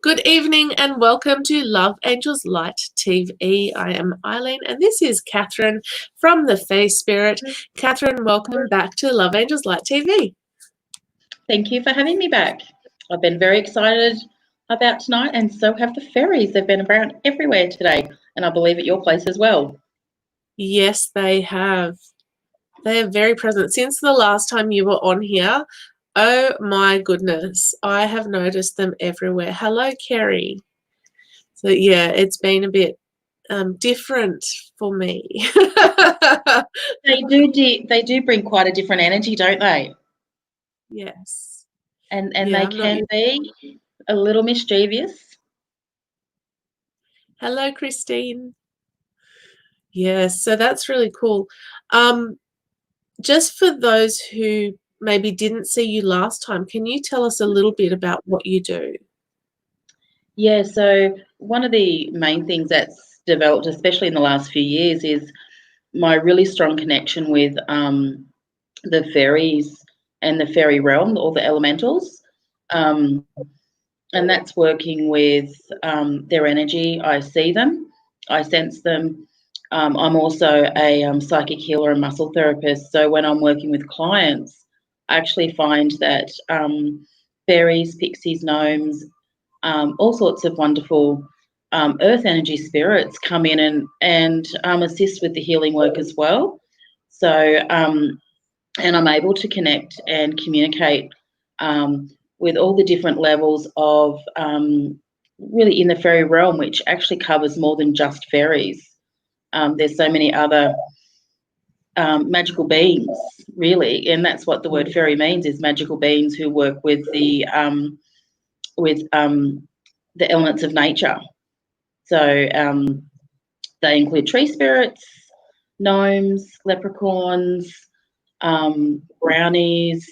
Good evening and welcome to Love Angels Light TV. I am Eileen and this is Catherine from the Fae Spirit. Catherine, welcome back to Love Angels Light TV. Thank you for having me back. I've been very excited about tonight, and so have the fairies. They've been around everywhere today, and I believe at your place as well. Yes, they have. They are very present. Since the last time you were on here, oh my goodness, I have noticed them everywhere. Hello, Carrie. So yeah, it's been a bit different for me. They do bring quite a different energy, don't they? Yes. And Yeah, they can be a little mischievous. Hello, Christine. Yes, so that's really cool. Just for those who maybe didn't see you last time, can you tell us a little bit about what you do? Yeah, so one of the main things that's developed, especially in the last few years, is my really strong connection with the fairies and the fairy realm, all the elementals. And that's working with their energy. I see them, I sense them. I'm also a psychic healer and muscle therapist. So when I'm working with clients, I actually find that fairies, pixies, gnomes, all sorts of wonderful earth energy spirits come in and assist with the healing work as well. So, and I'm able to connect and communicate with all the different levels of really in the fairy realm, which actually covers more than just fairies. There's so many other magical beings, really, and that's what the word fairy means, is magical beings who work with the elements of nature. So they include tree spirits, gnomes, leprechauns, brownies.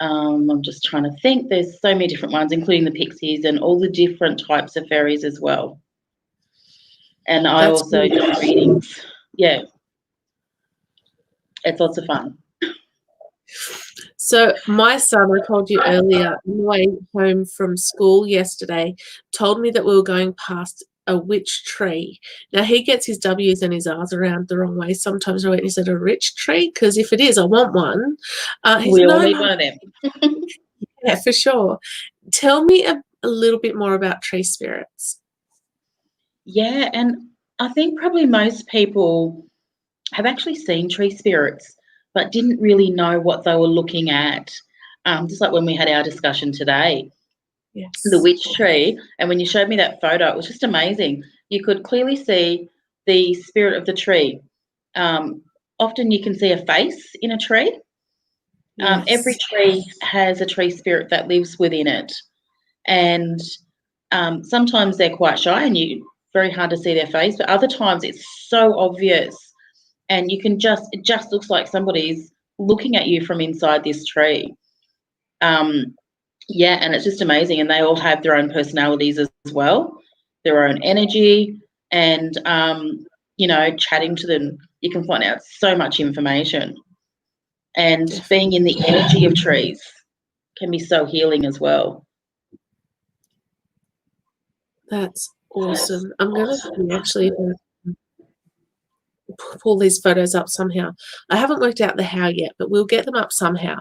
I'm just trying to think. There's so many different ones, including the pixies and all the different types of fairies as well. And I also do readings. Yeah, it's lots of fun. So my son, I told you earlier, on the way home from school yesterday, told me that we were going past a witch tree. Now he gets his W's and his R's around the wrong way. Sometimes I went, is it a rich tree? Because if it is, I want one. We all need one of them. Yeah, for sure. Tell me a little bit more about tree spirits. Yeah, and I think probably most people have actually seen tree spirits, but didn't really know what they were looking at. Just like when we had our discussion today, Yes. the witch tree, and when you showed me that photo, it was just amazing. You could clearly see the spirit of the tree. Often you can see a face in a tree. Yes. Every tree has a tree spirit that lives within it, and sometimes they're quite shy and very hard to see their face, but other times it's so obvious, and it just looks like somebody's looking at you from inside this tree. Yeah, and it's just amazing, and they all have their own personalities as well, their own energy, and chatting to them, you can find out so much information. And Definitely. being in the energy of trees can be so healing as well. That's awesome. I'm going to actually pull these photos up somehow. I haven't worked out the how yet, but we'll get them up somehow.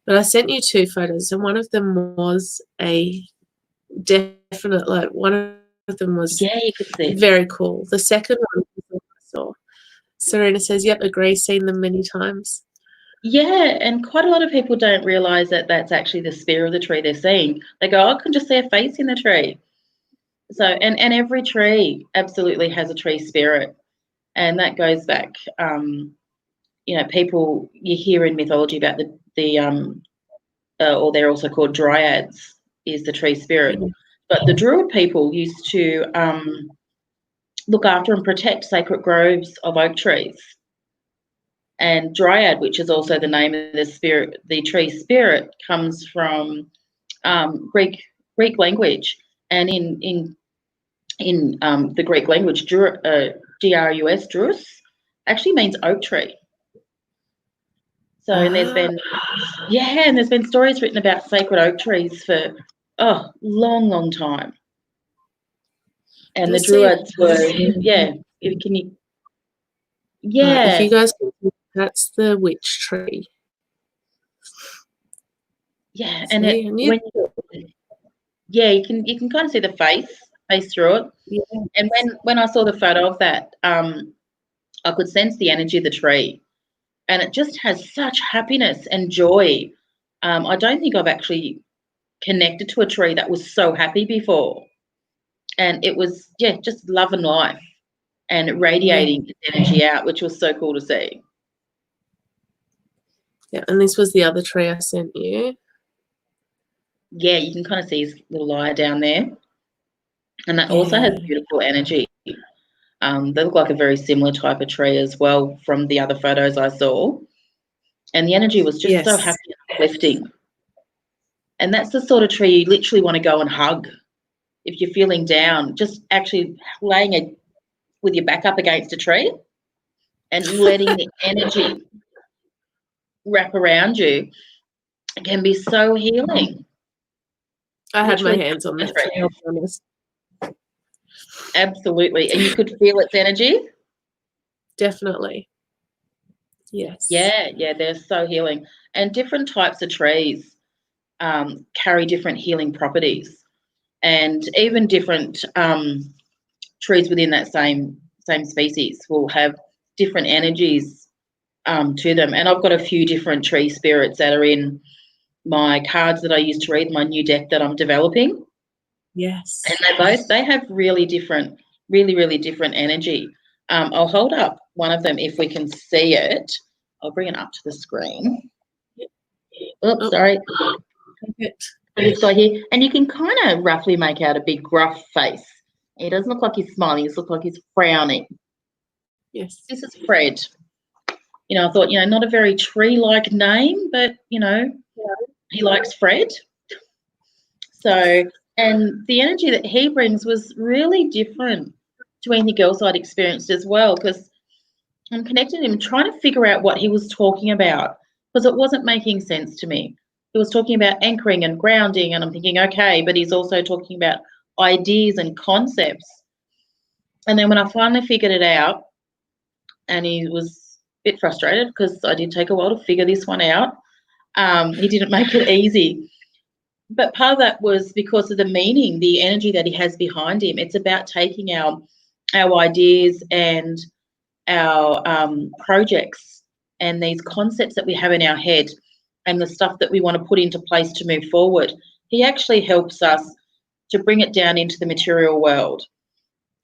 But I sent you 2 photos, and one of them was a definite, like, one of them was You could see very cool. The second one I saw. Serena says, yep, agree, seen them many times. Yeah, and quite a lot of people don't realise that that's actually the spirit of the tree they're seeing. They go, I can just see a face in the tree. So, and every tree absolutely has a tree spirit, and that goes back. People you hear in mythology about or they're also called dryads, is the tree spirit. But the Druid people used to look after and protect sacred groves of oak trees. And dryad, which is also the name of the spirit, the tree spirit, comes from Greek language, and in the Greek language, drus, drus, actually means oak tree. So, and there's been stories written about sacred oak trees for long, long time. And the Let's see if druids were, yeah, can you, if you yeah, guys can see, that's the witch tree. yeah, and See, it and you, when yeah, you can kind of see the face through it. yeah, And when I saw the photo of that, I could sense the energy of the tree, and it just has such happiness and joy. I don't think I've actually connected to a tree that was so happy before, and it was just love and life and yeah, radiating its energy out, which was so cool to see. yeah. And this was the other tree I sent you. Yeah, you can kind of see his little eye down there, and that also has Yeah. beautiful energy. They look like a very similar type of tree as well from the other photos I saw. And the energy was just so Yes, happy and uplifting. And that's the sort of tree you literally want to go and hug if you're feeling down, just actually laying it with your back up against a tree and letting the energy wrap around you can be so healing. I had my Literally, hands on that tree. I'll be honest. absolutely. And you could feel its energy. Definitely. Yes. Yeah, they're so healing. And different types of trees carry different healing properties, and even different trees within that same species will have different energies to them. And I've got a few different tree spirits that are in my cards that I use to read my new deck that I'm developing, and Yes. they have really different, really different energy. I'll hold up one of them if we can see it. I'll bring it up to the screen. Oops, Oh, sorry. perfect. This guy here, and you can kind of roughly make out a big gruff face. He doesn't look like he's smiling. He looks like he's frowning. Yes. This is Fred. I thought, not a very tree-like name, but he likes Fred. So, and the energy that he brings was really different to anything else I'd experienced as well, because I'm connecting him, trying to figure out what he was talking about, because it wasn't making sense to me. He was talking about anchoring and grounding, and I'm thinking, okay, but he's also talking about ideas and concepts. And then when I finally figured it out, and he was a bit frustrated because I did take a while to figure this one out. He didn't make it easy. But part of that was because of the meaning, the energy that he has behind him. It's about taking our ideas and our projects and these concepts that we have in our head and the stuff that we want to put into place to move forward. He actually helps us to bring it down into the material world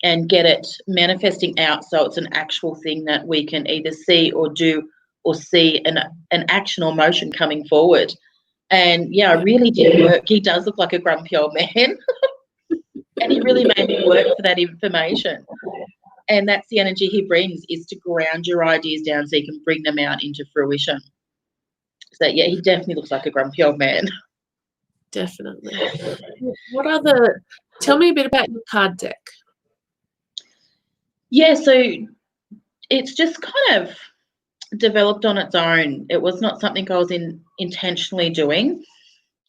and get it manifesting out so it's an actual thing that we can either see or do, or see an action or motion coming forward. And I really did work. He does look like a grumpy old man. And he really made me work for that information. And that's the energy he brings, is to ground your ideas down so you can bring them out into fruition. So he definitely looks like a grumpy old man. Definitely. Tell me a bit about your card deck. Yeah, so it's just kind of developed on its own. It was not something I was intentionally doing.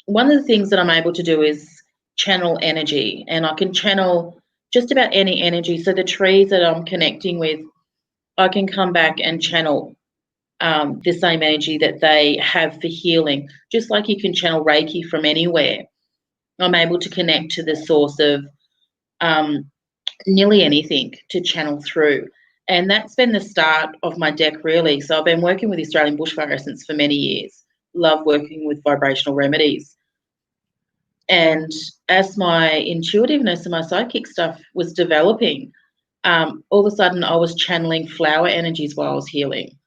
One of the things that I'm able to do is channel energy, and I can channel just about any energy. So the trees that I'm connecting with, I can come back and channel the same energy that they have for healing, just like you can channel Reiki from anywhere. I'm able to connect to the source of nearly anything to channel through. And that's been the start of my deck, really. So I've been working with Australian bushfire essence for many years. Love working with vibrational remedies. And as my intuitiveness and my psychic stuff was developing, all of a sudden I was channeling flower energies while I was healing,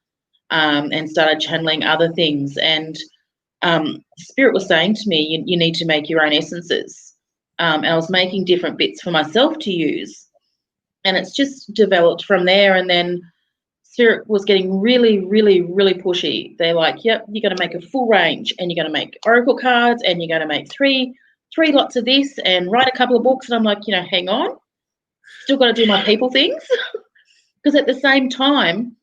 and started channeling other things. And Spirit was saying to me, you need to make your own essences. And I was making different bits for myself to use. And it's just developed from there. And then Spirit was getting really pushy. They're like, yep, you're going to make a full range, and you're going to make oracle cards, and you're going to make three lots of this, and write a couple of books. And I'm like, hang on, still got to do my people things. Because at the same time,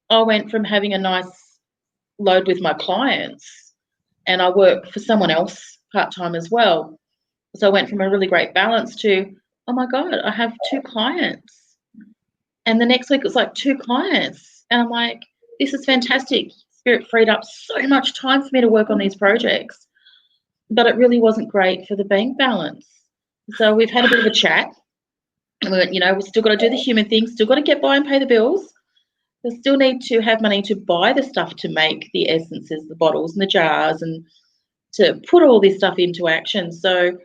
I went from having a nice load with my clients, and I work for someone else part-time as well. So I went from a really great balance to, oh my God, I have 2 clients. And the next week it was like 2 clients. And I'm like, this is fantastic. Spirit freed up so much time for me to work on these projects. But it really wasn't great for the bank balance. So we've had a bit of a chat. And we went, we've still got to do the human thing, still got to get by and pay the bills. We still need to have money to buy the stuff to make the essences, the bottles and the jars, and to put all this stuff into action. So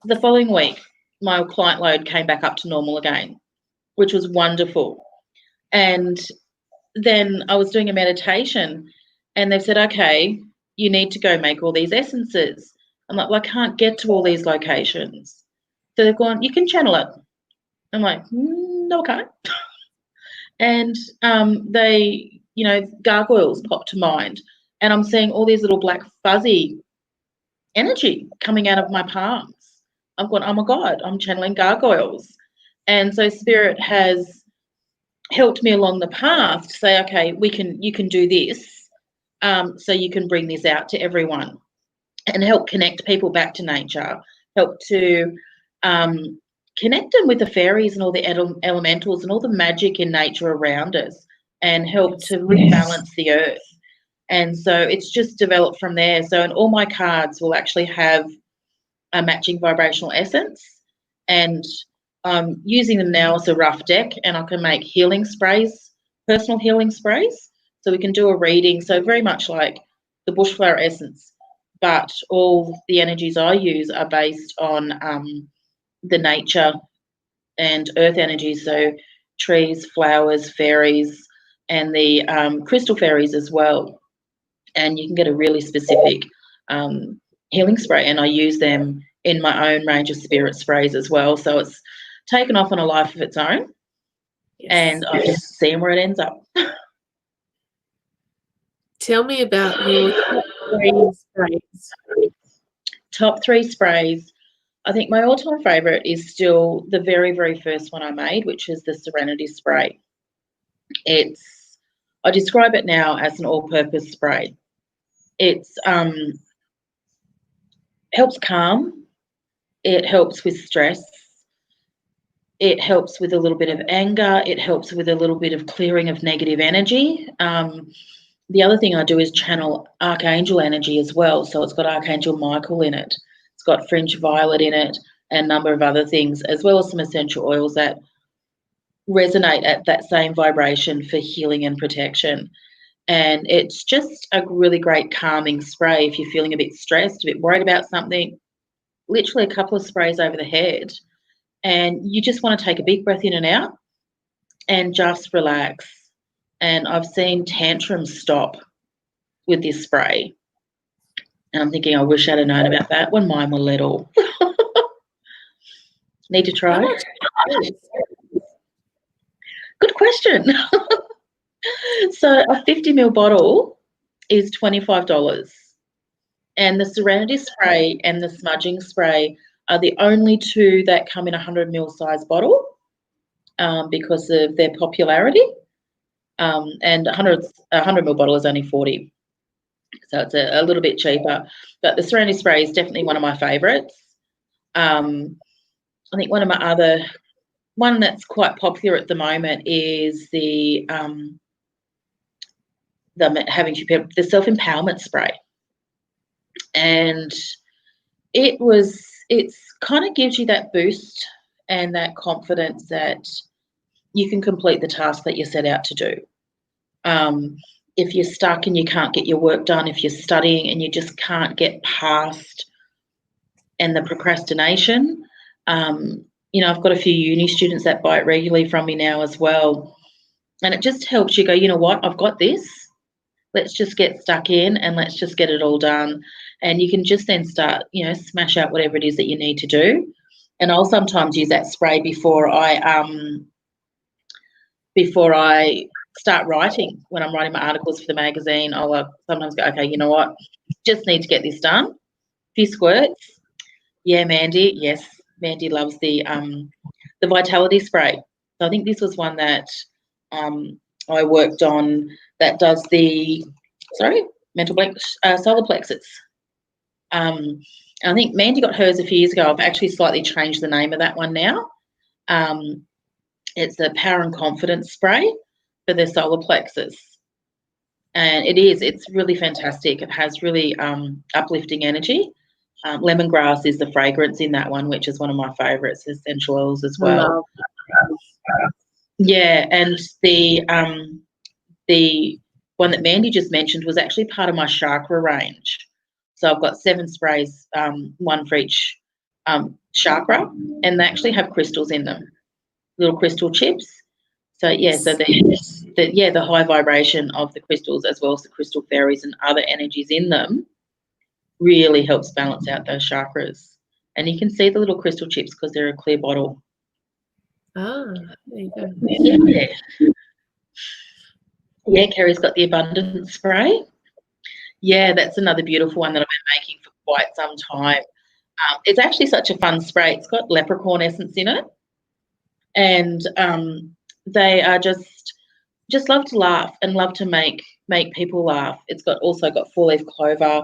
the following week, my client load came back up to normal again, which was wonderful. And then I was doing a meditation and they said, okay, you need to go make all these essences. I'm like, well, I can't get to all these locations. So they've gone, you can channel it. I'm like, no, I can't. And they, gargoyles pop to mind. And I'm seeing all these little black fuzzy energy coming out of my palms. I've gone, oh my God, I'm channeling gargoyles. And so Spirit has helped me along the path to say, okay, you can do this, so you can bring this out to everyone and help connect people back to nature, help to connect them with the fairies and all the elementals and all the magic in nature around us, and help to rebalance the earth. And so it's just developed from there. So, and all my cards will actually have a matching vibrational essence, and I'm using them now as a rough deck, and I can make healing sprays, personal healing sprays. So we can do a reading. So very much like the bushflower essence, but all the energies I use are based on the nature and earth energies. So trees, flowers, fairies, and the crystal fairies as well. And you can get a really specific healing spray, and I use them in my own range of spirit sprays as well. So it's taken off on a life of its own, and I've just seen where it ends up. Tell me about your top 3 sprays. Top 3 sprays. I think my all-time favourite is still the very, very first one I made, which is the Serenity spray. I describe it now as an all-purpose spray. It's helps calm. It helps with stress. It helps with a little bit of anger. It helps with a little bit of clearing of negative energy. The other thing I do is channel archangel energy as well. So it's got Archangel Michael in it. It's got French violet in it, and a number of other things, as well as some essential oils that resonate at that same vibration for healing and protection. And it's just a really great calming spray if you're feeling a bit stressed, a bit worried about something. Literally a couple of sprays over the head, and you just want to take a big breath in and out and just relax. And I've seen tantrums stop with this spray. And I'm thinking, I wish I'd have known about that when mine were little. Need to try? How much is this? Good question. So a 50 ml bottle is $25. And the Serenity spray and the smudging spray are the only 2 that come in a 100 ml size bottle, because of their popularity. And a 100 ml bottle is only 40. So it's a little bit cheaper. But the Serenity spray is definitely one of my favourites. I think one that's quite popular at the moment is the self-empowerment spray. And it's kind of gives you that boost and that confidence that you can complete the task that you set out to do. If you're stuck and you can't get your work done, if you're studying and you just can't get past, and the procrastination, I've got a few uni students that buy it regularly from me now as well. And it just helps you go, you know what, I've got this. Let's just get stuck in and let's just get it all done. And you can just then start, smash out whatever it is that you need to do. And I'll sometimes use that spray before I start writing. When I'm writing my articles for the magazine, I'll sometimes go, okay, you know what, just need to get this done. A few squirts. Yeah, Mandy. Yes, Mandy loves the Vitality spray. So I think this was one that I worked on that does the, mental blank, solar plexus. And I think Mandy got hers a few years ago. I've actually slightly changed the name of that one now. It's the Power and Confidence spray for the solar plexus. And it's really fantastic. It has really uplifting energy. Lemongrass is the fragrance in that one, which is one of my favourites, essential oils as I well. love that. Yeah, and the one that Mandy just mentioned was actually part of my chakra range. So I've got 7 sprays, one for each chakra, and they actually have crystals in them, little crystal chips. So yeah, so the high vibration of the crystals as well as the crystal fairies and other energies in them really helps balance out those chakras. And you can see the little crystal chips because they're a clear bottle. Ah, there you go. Yeah. Yeah, Carrie's got the abundance spray. Yeah, that's another beautiful one that I've been making for quite some time. It's actually such a fun spray. It's got leprechaun essence in it, and they are just love to laugh and love to make people laugh. It's also got 4-leaf clover.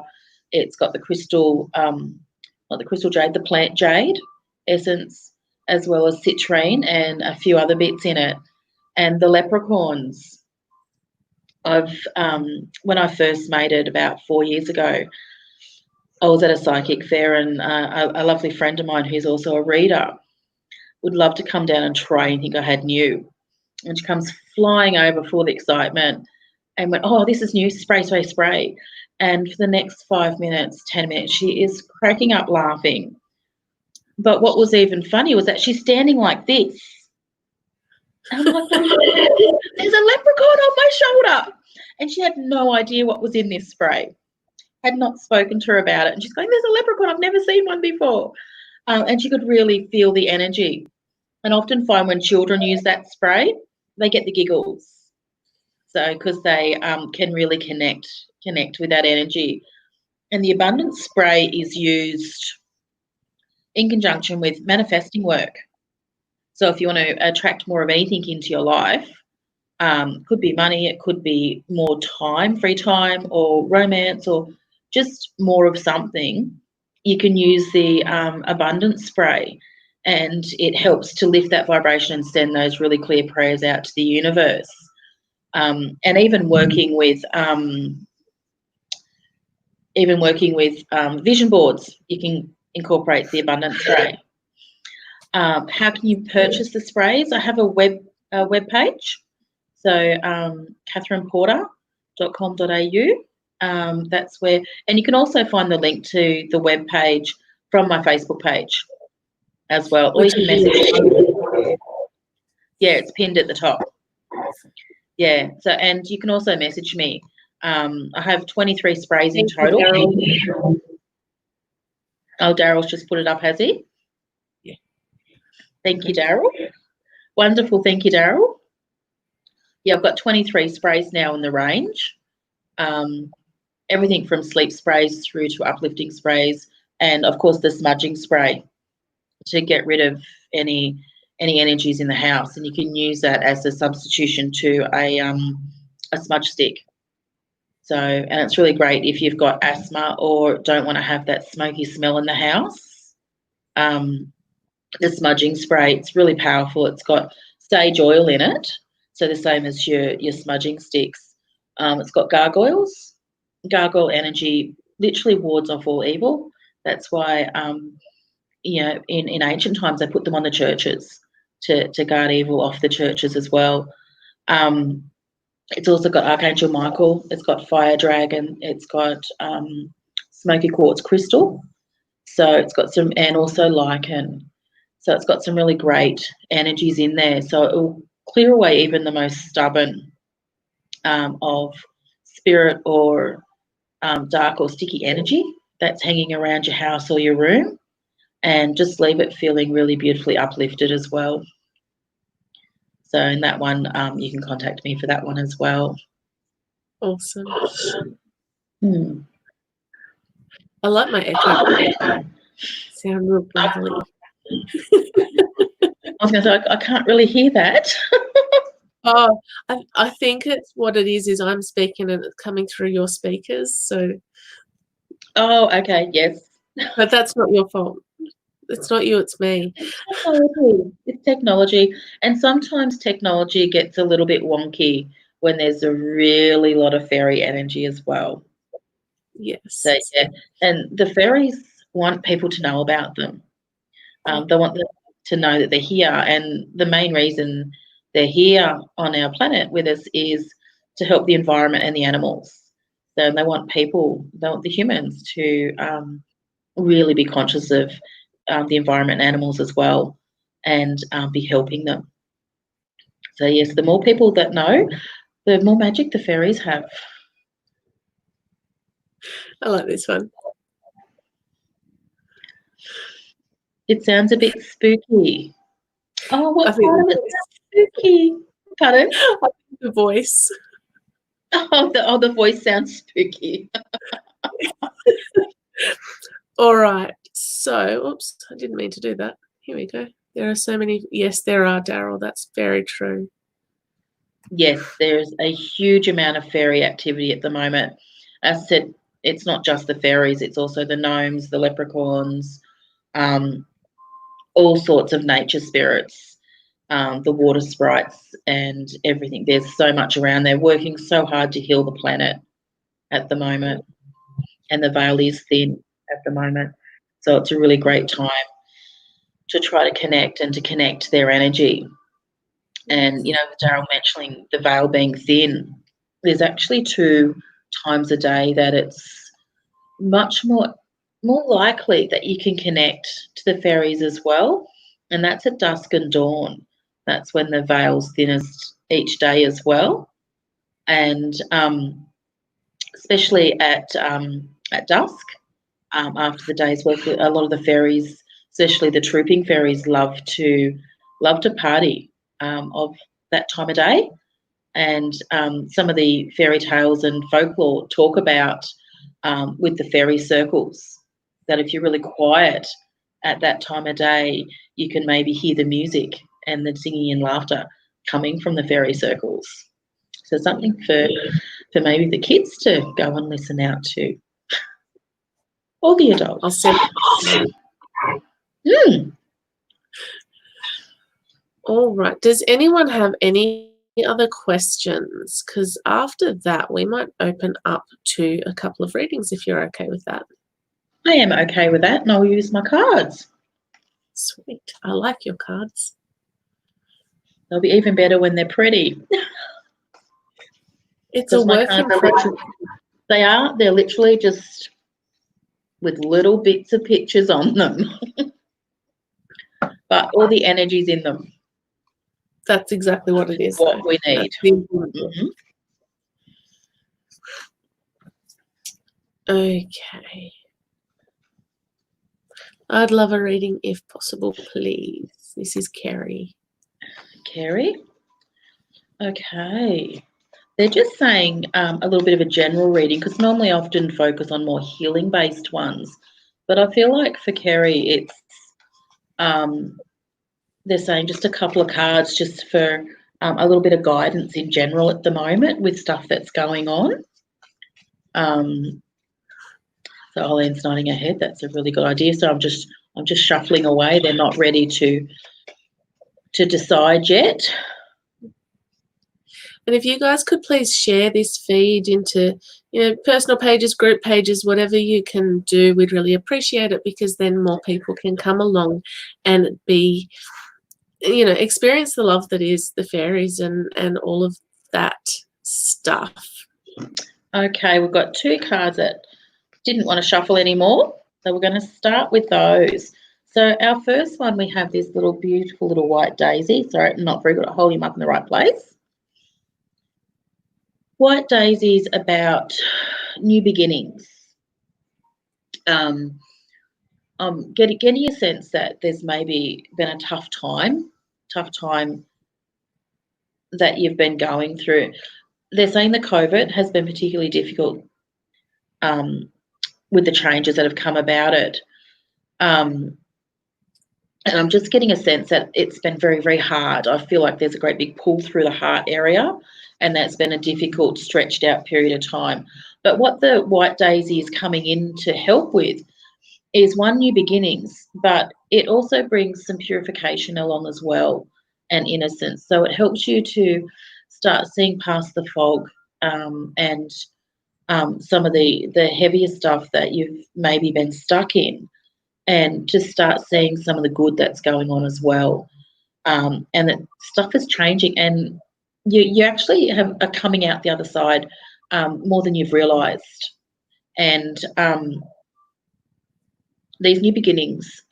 It's got the crystal, not the crystal jade, the plant jade essence, as well as citrine and a few other bits in it. And the leprechauns, when I first made it about 4 years ago, I was at a psychic fair, and a lovely friend of mine who's also a reader would love to come down and try anything I had new. And she comes flying over full of excitement and went, "Oh, this is new, spray, spray, spray." And for the next 5 minutes, 10 minutes, she is cracking up laughing. But what was even funny was that she's standing like this. I'm like, there's a leprechaun on my shoulder. And she had no idea what was in this spray. Had not spoken to her about it. And she's going, "There's a leprechaun. I've never seen one before." And she could really feel the energy. And often find when children use that spray, they get the giggles. So because they can really connect with that energy. And the abundance spray is used in conjunction with manifesting work. So if you want to attract more of anything into your life, could be money, it could be more time, free time, or romance, or just more of something, you can use the abundance spray, and it helps to lift that vibration and send those really clear prayers out to the universe. And even working with vision boards, you can incorporate the abundance spray. How can you purchase the sprays? I have a web page. So catherineporter.com.au. That's where, and you can also find the link to the web page from my Facebook page as well. Or you can message me. Yeah, it's pinned at the top. Yeah. So, and you can also message me. I have 23 sprays in total. Oh, Daryl's just put it up, has he? Yeah. Thank you, Daryl. Wonderful. Thank you, Daryl. Yeah, I've got 23 sprays now in the range. Everything from sleep sprays through to uplifting sprays, and of course the smudging spray to get rid of any energies in the house. And you can use that as a substitution to a smudge stick. So, and it's really great if you've got asthma or don't want to have that smoky smell in the house. The smudging spray, it's really powerful. It's got sage oil in it, so the same as your smudging sticks. It's got gargoyles. Gargoyle energy literally wards off all evil. That's why, in ancient times they put them on the churches to guard evil off the churches as well. It's also got Archangel Michael. It's got fire dragon. It's got smoky quartz crystal. So it's got some, and also lichen. So it's got some really great energies in there. So it will clear away even the most stubborn of spirit or dark or sticky energy that's hanging around your house or your room, and just leave it feeling really beautifully uplifted as well. So in that one, you can contact me for that one as well. Awesome. I like my echo. Sound real gravelly. I was going to say, I can't really hear that. Oh, I think it's what it is I'm speaking and it's coming through your speakers. So. Oh, okay. Yes. But that's not your fault. It's not you, it's me. It's technology. It's technology. And sometimes technology gets a little bit wonky when there's a really lot of fairy energy as well. So, Yes. yeah. And the fairies want people to know about them. Yeah. They want them to know that they're here. And the main reason they're here on our planet with us is to help the environment and the animals. So they want people, they want the humans to really be conscious of the environment and animals as well, and be helping them. So yes, the more people that know, the more magic the fairies have. I like this one. It sounds a bit spooky. Oh, I what think part of it sounds spooky? Pardon? the voice. The voice sounds spooky. All right. So, oops, I didn't mean to do that. Here we go. There are so many. Yes, there are, Daryl. That's very true. Yes, there's a huge amount of fairy activity at the moment. As I said, it's not just the fairies, it's also the gnomes, the leprechauns, um, all sorts of nature spirits, the water sprites, and everything. There's so much around. They're working so hard to heal the planet at the moment, and the veil is thin at the moment. So it's a really great time to try to connect and to connect their energy. And, you know, with Daryl mentioning the veil being thin, there's actually 2 times a day that it's much more likely that you can connect to the fairies as well. And that's at dusk and dawn. That's when the veil's thinnest each day as well. And especially at dusk, after the day's work, a lot of the fairies, especially the trooping fairies, love to party of that time of day. And some of the fairy tales and folklore talk about with the fairy circles that if you're really quiet at that time of day, you can maybe hear the music and the singing and laughter coming from the fairy circles. So something for maybe the kids to go and listen out to, or the adults. I'll send. Mm. All right. Does anyone have any other questions? Because after that, we might open up to a couple of readings if you're okay with that. I am okay with that, and I'll use my cards. Sweet. I like your cards. They'll be even better when they're pretty. It's a work in progress. They are. They're literally just with little bits of pictures on them, but all the energy's in them. That's exactly what it is. What we need. Mm-hmm. Okay. I'd love a reading if possible, please. This is Carrie. Carrie? Okay. They're just saying a little bit of a general reading, because normally I often focus on more healing-based ones. But I feel like for Carrie, it's they're saying just a couple of cards just for a little bit of guidance in general at the moment with stuff that's going on. So Eileen's nodding her head. That's a really good idea. So I'm just shuffling away. They're not ready to decide yet. And if you guys could please share this feed into, personal pages, group pages, whatever you can do, we'd really appreciate it, because then more people can come along and be, experience the love that is the fairies and all of that stuff. Okay, we've got 2 cards that didn't want to shuffle anymore, so we're going to start with those. So our first one, we have this little beautiful little white daisy. Sorry, I'm not very good at holding him up in the right place. White daisies about new beginnings. Getting a sense that there's maybe been a tough time that you've been going through. They're saying the COVID has been particularly difficult with the changes that have come about it. And I'm just getting a sense that it's been very, very hard. I feel like there's a great big pull through the heart area, and that's been a difficult, stretched out period of time. But what the white daisy is coming in to help with is one, new beginnings, but it also brings some purification along as well, and innocence. So it helps you to start seeing past the fog, and some of the heavier stuff that you've maybe been stuck in, and to start seeing some of the good that's going on as well. And that stuff is changing, and you actually are coming out the other side, more than you've realised. And these new beginnings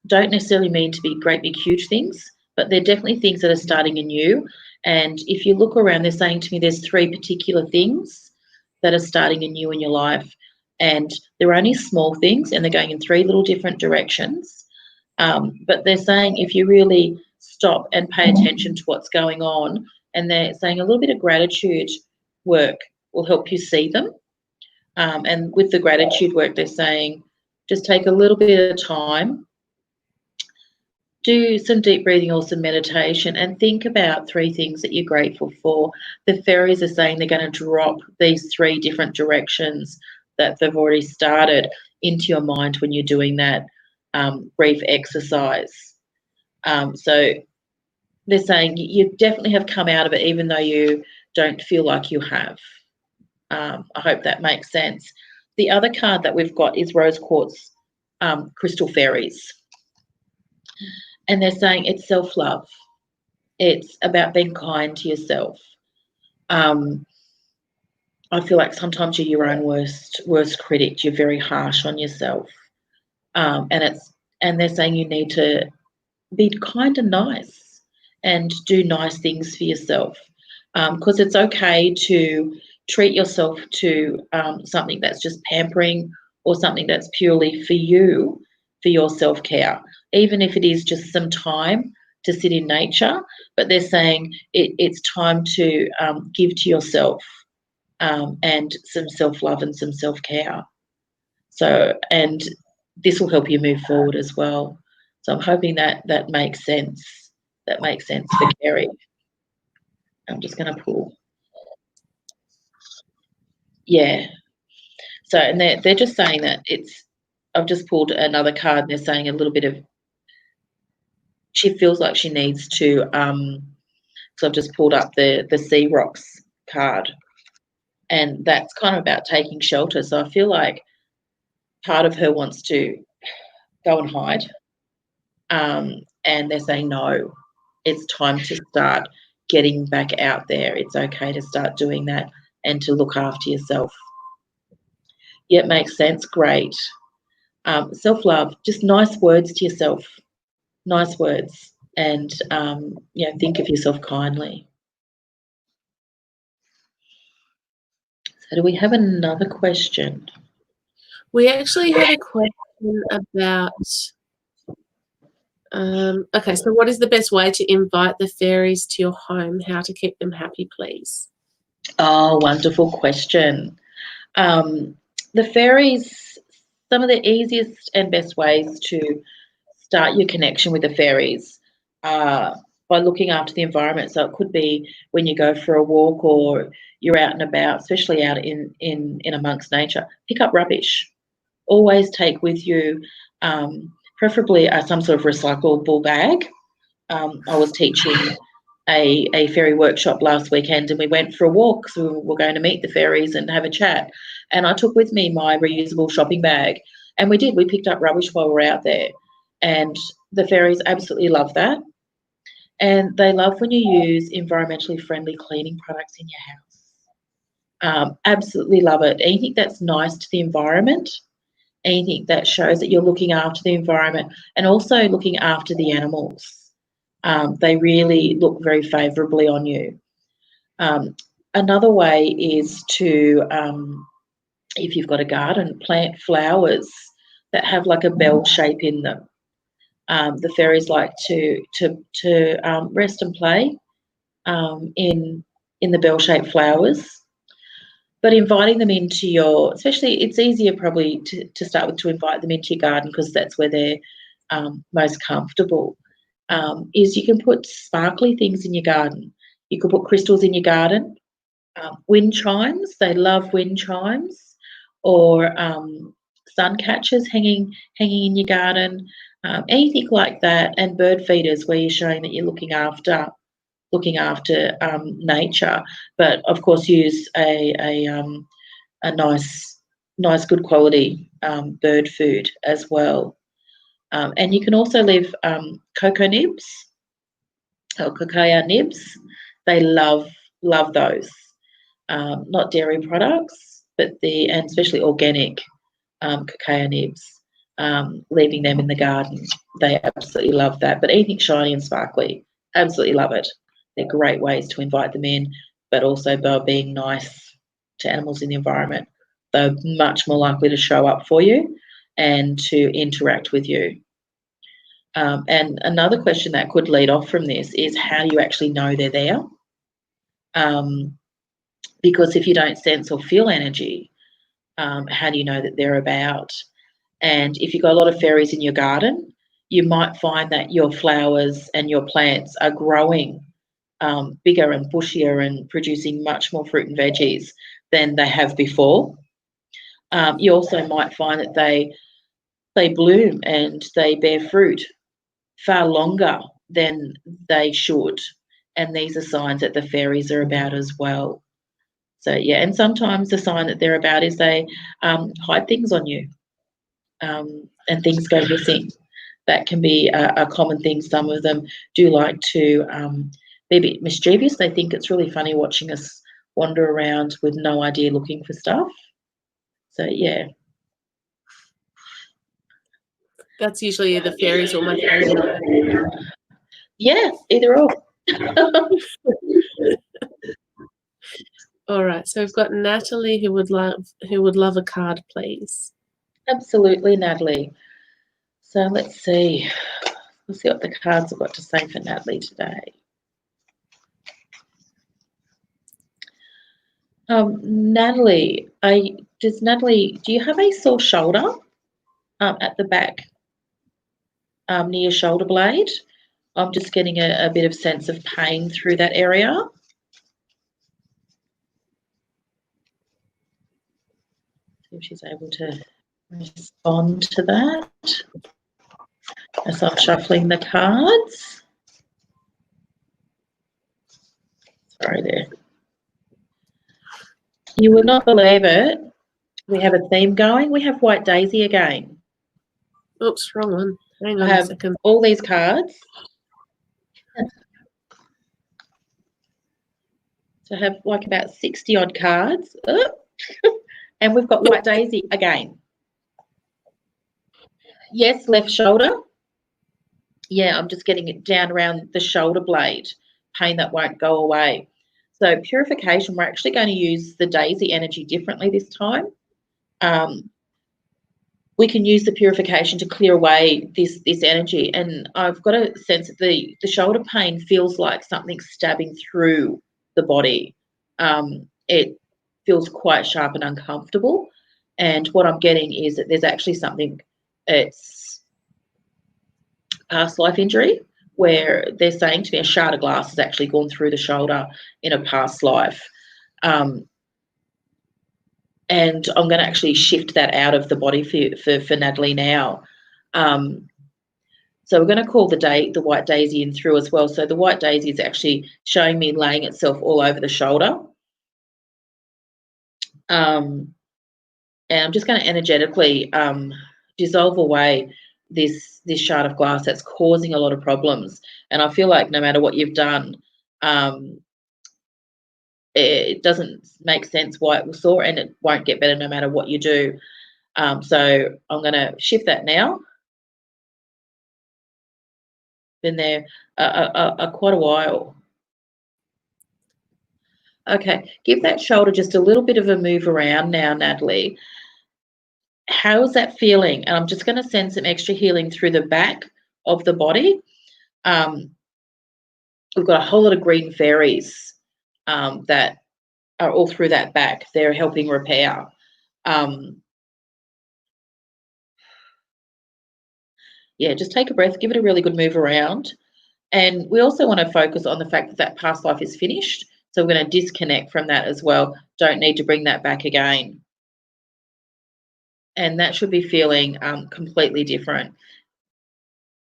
don't necessarily mean to be great big huge things, but they're definitely things that are starting anew. And if you look around, they're saying to me there's three particular things that are starting anew in your life, and they're only small things, and they're going in three little different directions. But they're saying if you really stop and pay attention to what's going on, and they're saying a little bit of gratitude work will help you see them. And with the gratitude work, they're saying just take a little bit of time, do some deep breathing or some meditation, and think about three things that you're grateful for. The fairies are saying they're going to drop these three different directions that they've already started into your mind when you're doing that brief exercise. So they're saying you definitely have come out of it, even though you don't feel like you have. I hope that makes sense. The other card that we've got is Rose Quartz Crystal Fairies. And they're saying it's self-love. It's about being kind to yourself. I feel like sometimes you're your own worst critic. You're very harsh on yourself. And they're saying you need to be kind and nice and do nice things for yourself. Because it's okay to treat yourself to something that's just pampering, or something that's purely for you, for your self-care, even if it is just some time to sit in nature. But they're saying it's time to give to yourself, and some self-love and some self-care. So, and this will help you move forward as well. So I'm hoping that makes sense. That makes sense for Carrie. I'm just going to pull. Yeah. So, and they're just saying that it's, I've just pulled another card, and they're saying a little bit of, she feels like she needs to, so I've just pulled up the Sea Rocks card, and that's kind of about taking shelter. So I feel like part of her wants to go and hide, and they're saying, no, it's time to start getting back out there. It's okay to start doing that and to look after yourself. Yeah, it makes sense. Great. Self-love, just nice words to yourself, nice words, and think of yourself kindly. So do we have another question? We actually had a question about, okay, so what is the best way to invite the fairies to your home? How to keep them happy, please? Oh, wonderful question. The fairies, some of the easiest and best ways to start your connection with the fairies are by looking after the environment. So it could be when you go for a walk, or you're out and about, especially out in amongst nature. Pick up rubbish. Always take with you, preferably some sort of recyclable bag. I was teaching a fairy workshop last weekend, and we went for a walk. So we were going to meet the fairies and have a chat. And I took with me my reusable shopping bag, and we picked up rubbish while we were out there. And the fairies absolutely love that. And they love when you use environmentally friendly cleaning products in your house. Absolutely love it. Anything that's nice to the environment, anything that shows that you're looking after the environment and also looking after the animals. They really look very favourably on you. Another way is to, if you've got a garden, plant flowers that have like a bell shape in them. The fairies like to rest and play in the bell-shaped flowers. But inviting them into your, especially it's easier probably to start with, to invite them into your garden, because that's where they're most comfortable, is you can put sparkly things in your garden. You could put crystals in your garden, wind chimes, they love wind chimes, or sun catchers hanging in your garden, anything like that, and bird feeders where you're showing that you're looking after nature, but of course use a nice good quality bird food as well. And you can also leave cocoa nibs or cacao nibs. They love those. Not dairy products, but and especially organic cacao nibs. Leaving them in the garden, they absolutely love that. But anything shiny and sparkly, absolutely love it. They're great ways to invite them in, but also by being nice to animals in the environment. They're much more likely to show up for you and to interact with you. And another question that could lead off from this is, how do you actually know they're there? Because if you don't sense or feel energy, how do you know that they're about? And if you've got a lot of fairies in your garden, you might find that your flowers and your plants are growing bigger and bushier and producing much more fruit and veggies than they have before. You also might find that they bloom and they bear fruit far longer than they should. And these are signs that the fairies are about as well. So, yeah, and sometimes the sign that they're about is they hide things on you, and things go missing. That can be a common thing. Some of them do like to be a bit mischievous. They think it's really funny watching us wander around with no idea looking for stuff. So, yeah. That's usually the fairies or my fairy. Yeah, either or. All right, so we've got Natalie who would love a card, please. Absolutely, Natalie. So let's see. Let's see what the cards have got to say for Natalie today. Natalie, do you have a sore shoulder at the back near your shoulder blade? I'm just getting a bit of sense of pain through that area. See if she's able to respond to that as I'm shuffling the cards. Sorry there. You would not believe it. We have a theme going. We have White Daisy again. Oops, wrong one. Hang on I have a second. all these cards. So I have like about 60 odd cards. And we've got White Daisy again. Yes, left shoulder. Yeah, I'm just getting it down around the shoulder blade. Pain that won't go away. So purification, we're actually going to use the daisy energy differently this time. We can use the purification to clear away this energy. And I've got a sense that the shoulder pain feels like something stabbing through the body. It feels quite sharp and uncomfortable. And what I'm getting is that there's actually something, it's past life injury, where they're saying to me a shard of glass has actually gone through the shoulder in a past life. And I'm going to actually shift that out of the body for Natalie now. So we're going to call the White Daisy in through as well. So the White Daisy is actually showing me laying itself all over the shoulder. And I'm just going to energetically dissolve away this shard of glass that's causing a lot of problems. And I feel like no matter what you've done, it doesn't make sense why it was sore, and it won't get better no matter what you do. So I'm going to shift that now. Been there quite a while. Okay, give that shoulder just a little bit of a move around now, Natalie. How's that feeling? And I'm just going to send some extra healing through the back of the body. We've got a whole lot of green fairies that are all through that back. They're helping repair. Yeah, just take a breath, give it a really good move around. And we also want to focus on the fact that that past life is finished. So we're going to disconnect from that as well. Don't need to bring that back again. and that should be feeling completely different.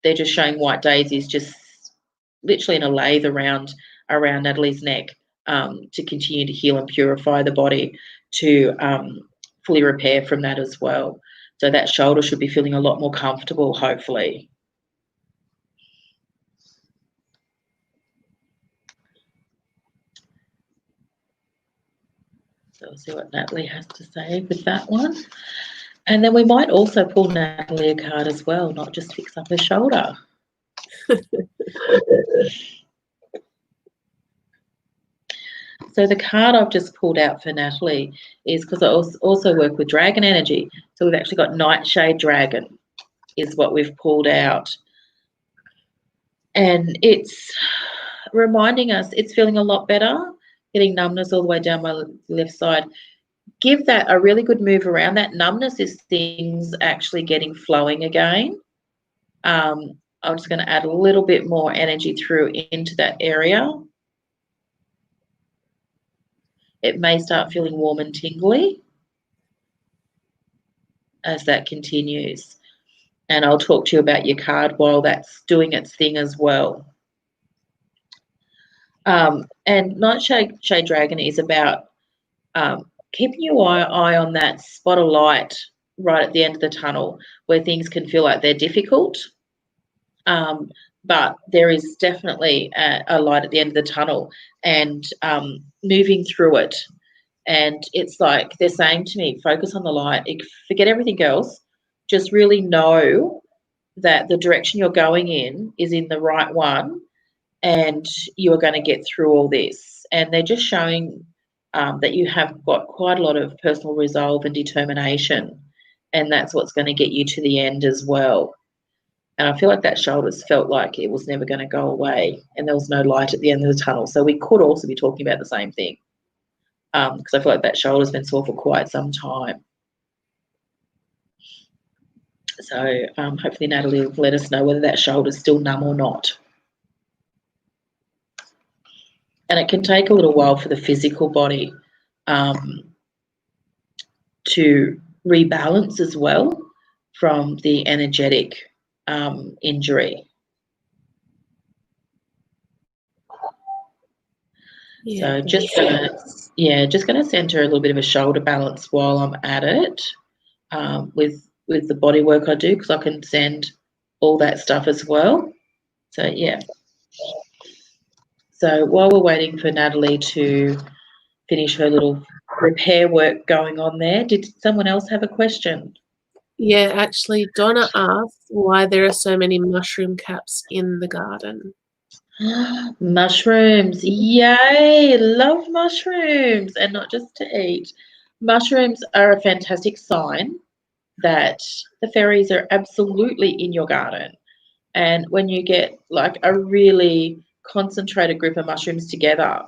They're just showing white daisies just literally in a lathe around Natalie's neck, to continue to heal and purify the body, to fully repair from that as well. So that shoulder should be feeling a lot more comfortable, hopefully. So we'll see what Natalie has to say with that one. And then we might also pull Natalie a card as well, not just fix up her shoulder. So the card I've just pulled out for Natalie is because I also work with dragon energy. So we've actually got Nightshade Dragon is what we've pulled out. And it's reminding us it's feeling a lot better, getting numbness all the way down my left side. Give that a really good move around. That numbness is things actually getting flowing again. I'm just going to add a little bit more energy through into that area. It may start feeling warm and tingly as that continues. And I'll talk to you about your card while that's doing its thing as well. And Nightshade Dragon is about keeping your eye on that spot of light right at the end of the tunnel where things can feel like they're difficult. But there is definitely a light at the end of the tunnel, and moving through it. And it's like they're saying to me, focus on the light, forget everything else, just really know that the direction you're going in is in the right one, and you are going to get through all this. And they're just showing that you have got quite a lot of personal resolve and determination, and that's what's going to get you to the end as well. And I feel like that shoulder's felt like it was never going to go away, and there was no light at the end of the tunnel. So we could also be talking about the same thing, because I feel like that shoulder's been sore for quite some time. So hopefully Natalie will let us know whether that shoulder's still numb or not. And it can take a little while for the physical body to rebalance as well from the energetic injury. Yeah, so just gonna send her a little bit of a shoulder balance while I'm at it, with the body work I do, because I can send all that stuff as well. So yeah. So while we're waiting for Natalie to finish her little repair work going on there, did someone else have a question? Yeah, actually, Donna asked why there are so many mushroom caps in the garden. Mushrooms, yay! Love mushrooms, and not just to eat. Mushrooms are a fantastic sign that the fairies are absolutely in your garden. And when you get like a really concentrated group of mushrooms together,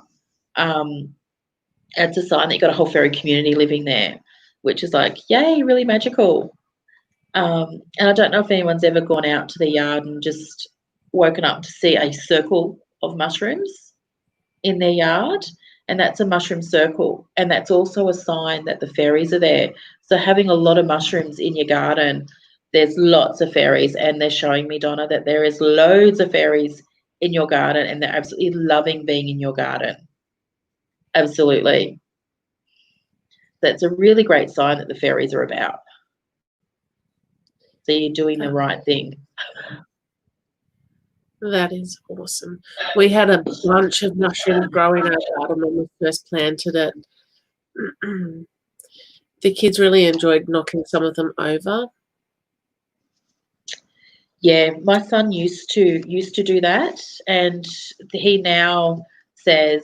it's a sign that you've got a whole fairy community living there, which is like, yay, really magical. And I don't know if anyone's ever gone out to the yard and just woken up to see a circle of mushrooms in their yard, and that's a mushroom circle, and that's also a sign that the fairies are there. So having a lot of mushrooms in your garden, there's lots of fairies, and they're showing me, Donna, that there is loads of fairies in your garden, and they're absolutely loving being in your garden. Absolutely. That's a really great sign that the fairies are about. So you're doing the right thing. That is awesome. We had a bunch of mushrooms growing in our garden when we first planted it. The kids really enjoyed knocking some of them over. Yeah, my son used to do that, and he now says,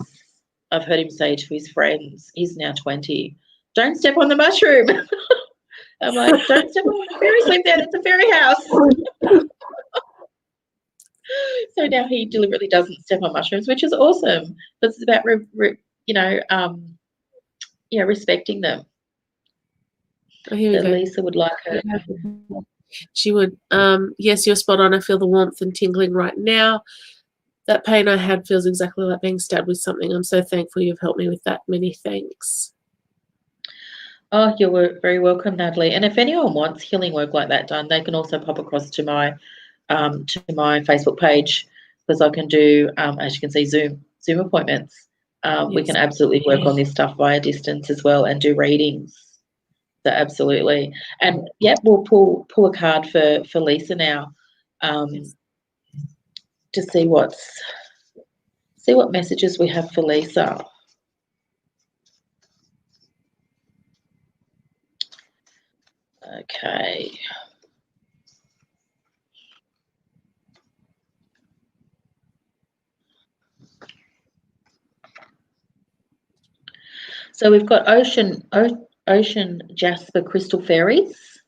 I've heard him say to his friends, he's now 20, don't step on the mushroom. I'm like, don't step on the fairy sleep there, it's a fairy house. So now he deliberately doesn't step on mushrooms, which is awesome. But it's about respecting them. Oh, here we go. Lisa would like her. She would. Yes, you're spot on. I feel the warmth and tingling right now. That pain I had feels exactly like being stabbed with something. I'm so thankful you've helped me with that. Many thanks. Oh, you're very welcome, Natalie. And if anyone wants healing work like that done, they can also pop across to my Facebook page, because I can do, as you can see, Zoom appointments. We Yes. can absolutely work on this stuff via distance as well and do readings. So absolutely. And yeah, we'll pull a card for Lisa now, Yes. to see what messages we have for Lisa. Okay. So we've got ocean jasper crystal fairies,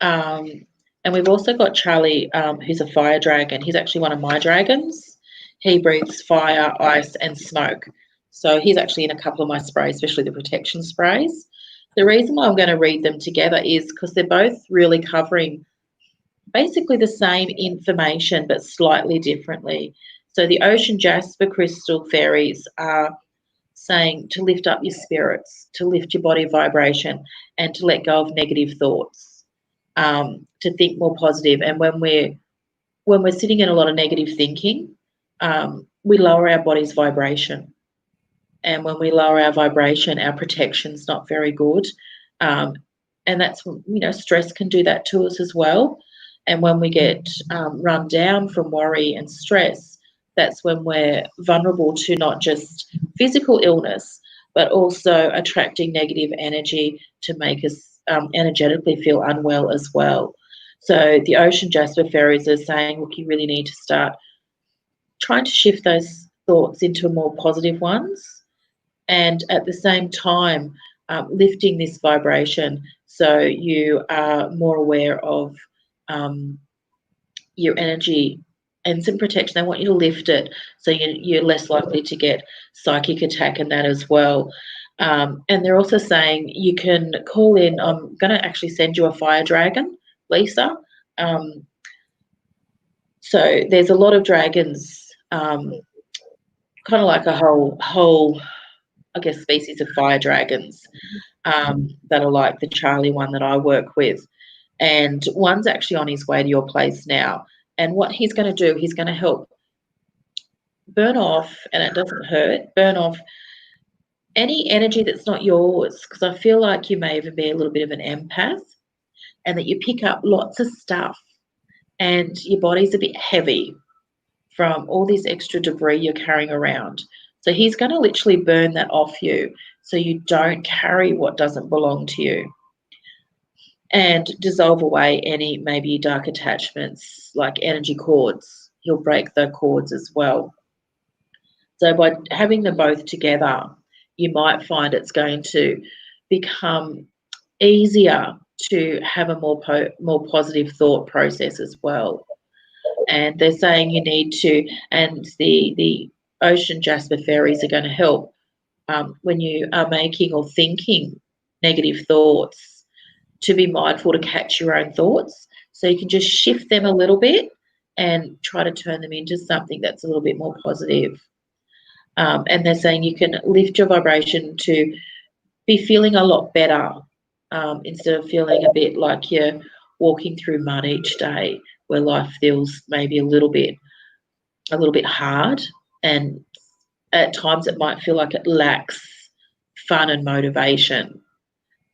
and we've also got Charlie, who's a fire dragon. He's actually one of my dragons. He breathes fire, ice, and smoke. So he's actually in a couple of my sprays, especially the protection sprays. The reason why I'm going to read them together is because they're both really covering basically the same information but slightly differently. So the ocean jasper crystal fairies are saying to lift up your spirits, to lift your body vibration, and to let go of negative thoughts, to think more positive. And when we're sitting in a lot of negative thinking, we lower our body's vibration. And when we lower our vibration, our protection's not very good. Um, and that's, stress can do that to us as well. And when we get run down from worry and stress, that's when we're vulnerable to not just physical illness, but also attracting negative energy to make us energetically feel unwell as well. So the ocean jasper fairies are saying, look, you really need to start trying to shift those thoughts into more positive ones, and at the same time lifting this vibration, so you are more aware of your energy and some protection. They want you to lift it, so you're less likely to get psychic attack and that as well. And they're also saying you can call in. I'm going to actually send you a fire dragon, Lisa. So there's a lot of dragons, kind of like a whole I guess, species of fire dragons, that are like the Charlie one that I work with. And one's actually on his way to your place now. And what he's going to do, he's going to help burn off, and it doesn't hurt, burn off any energy that's not yours. Because I feel like you may even be a little bit of an empath, and that you pick up lots of stuff and your body's a bit heavy from all this extra debris you're carrying around. So he's going to literally burn that off you, so you don't carry what doesn't belong to you, and dissolve away any maybe dark attachments like energy cords. He'll break the cords as well. So by having them both together, you might find it's going to become easier to have a more positive thought process as well. And they're saying you need to, and the ocean jasper fairies are going to help when you are making or thinking negative thoughts, to be mindful to catch your own thoughts, so you can just shift them a little bit and try to turn them into something that's a little bit more positive. And they're saying you can lift your vibration to be feeling a lot better, instead of feeling a bit like you're walking through mud each day, where life feels maybe a little bit hard, and at times it might feel like it lacks fun and motivation.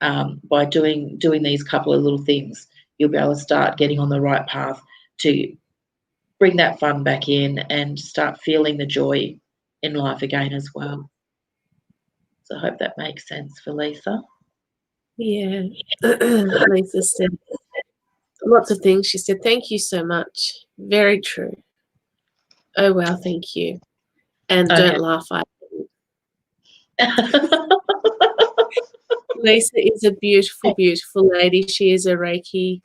By doing these couple of little things, you'll be able to start getting on the right path to bring that fun back in and start feeling the joy in life again as well. So I hope that makes sense for Lisa. Yeah. Lisa said lots of things. She said, thank you so much. Very true. Oh, wow, thank you. And Okay. don't laugh at Lisa is a beautiful, beautiful lady. She is a Reiki,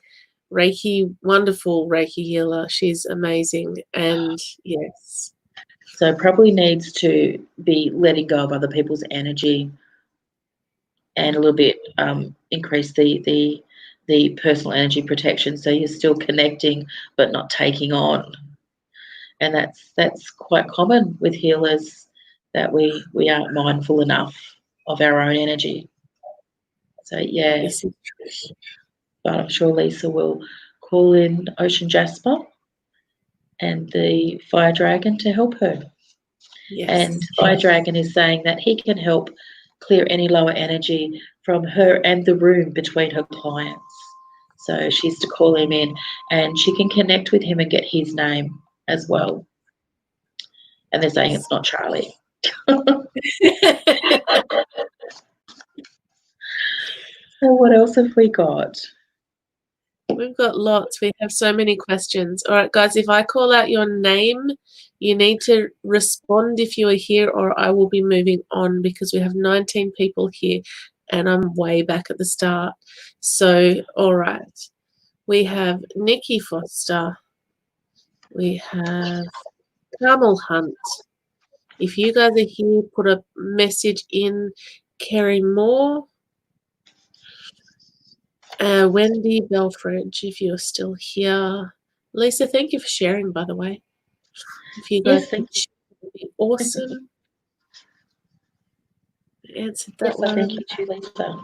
wonderful Reiki healer. She's amazing. And yes. So probably needs to be letting go of other people's energy, and a little bit increase the personal energy protection, so you're still connecting but not taking on. And that's quite common with healers, that we aren't mindful enough of our own energy. So yeah, This is Trish. but I'm sure Lisa will call in Ocean Jasper and the Fire Dragon to help her. And Yes. Fire Dragon is saying that he can help clear any lower energy from her and the room between her clients. So she's to call him in and she can connect with him and get his name as well. And they're saying it's not Charlie. So what else have we got? We've got lots. We have so many questions. All right, guys, if I call out your name, you need to respond if you are here, or I will be moving on because we have 19 people here and I'm way back at the start. So, all right. We have Nikki Foster. We have Carmel Hunt. If you guys are here, put a message in. Kerry Moore. Wendy Belfridge, if you're still here. Lisa, thank you for sharing, by the way. If you guys Yes, thank you. would be awesome. Answered that Yes, I thank one. you too, Lisa.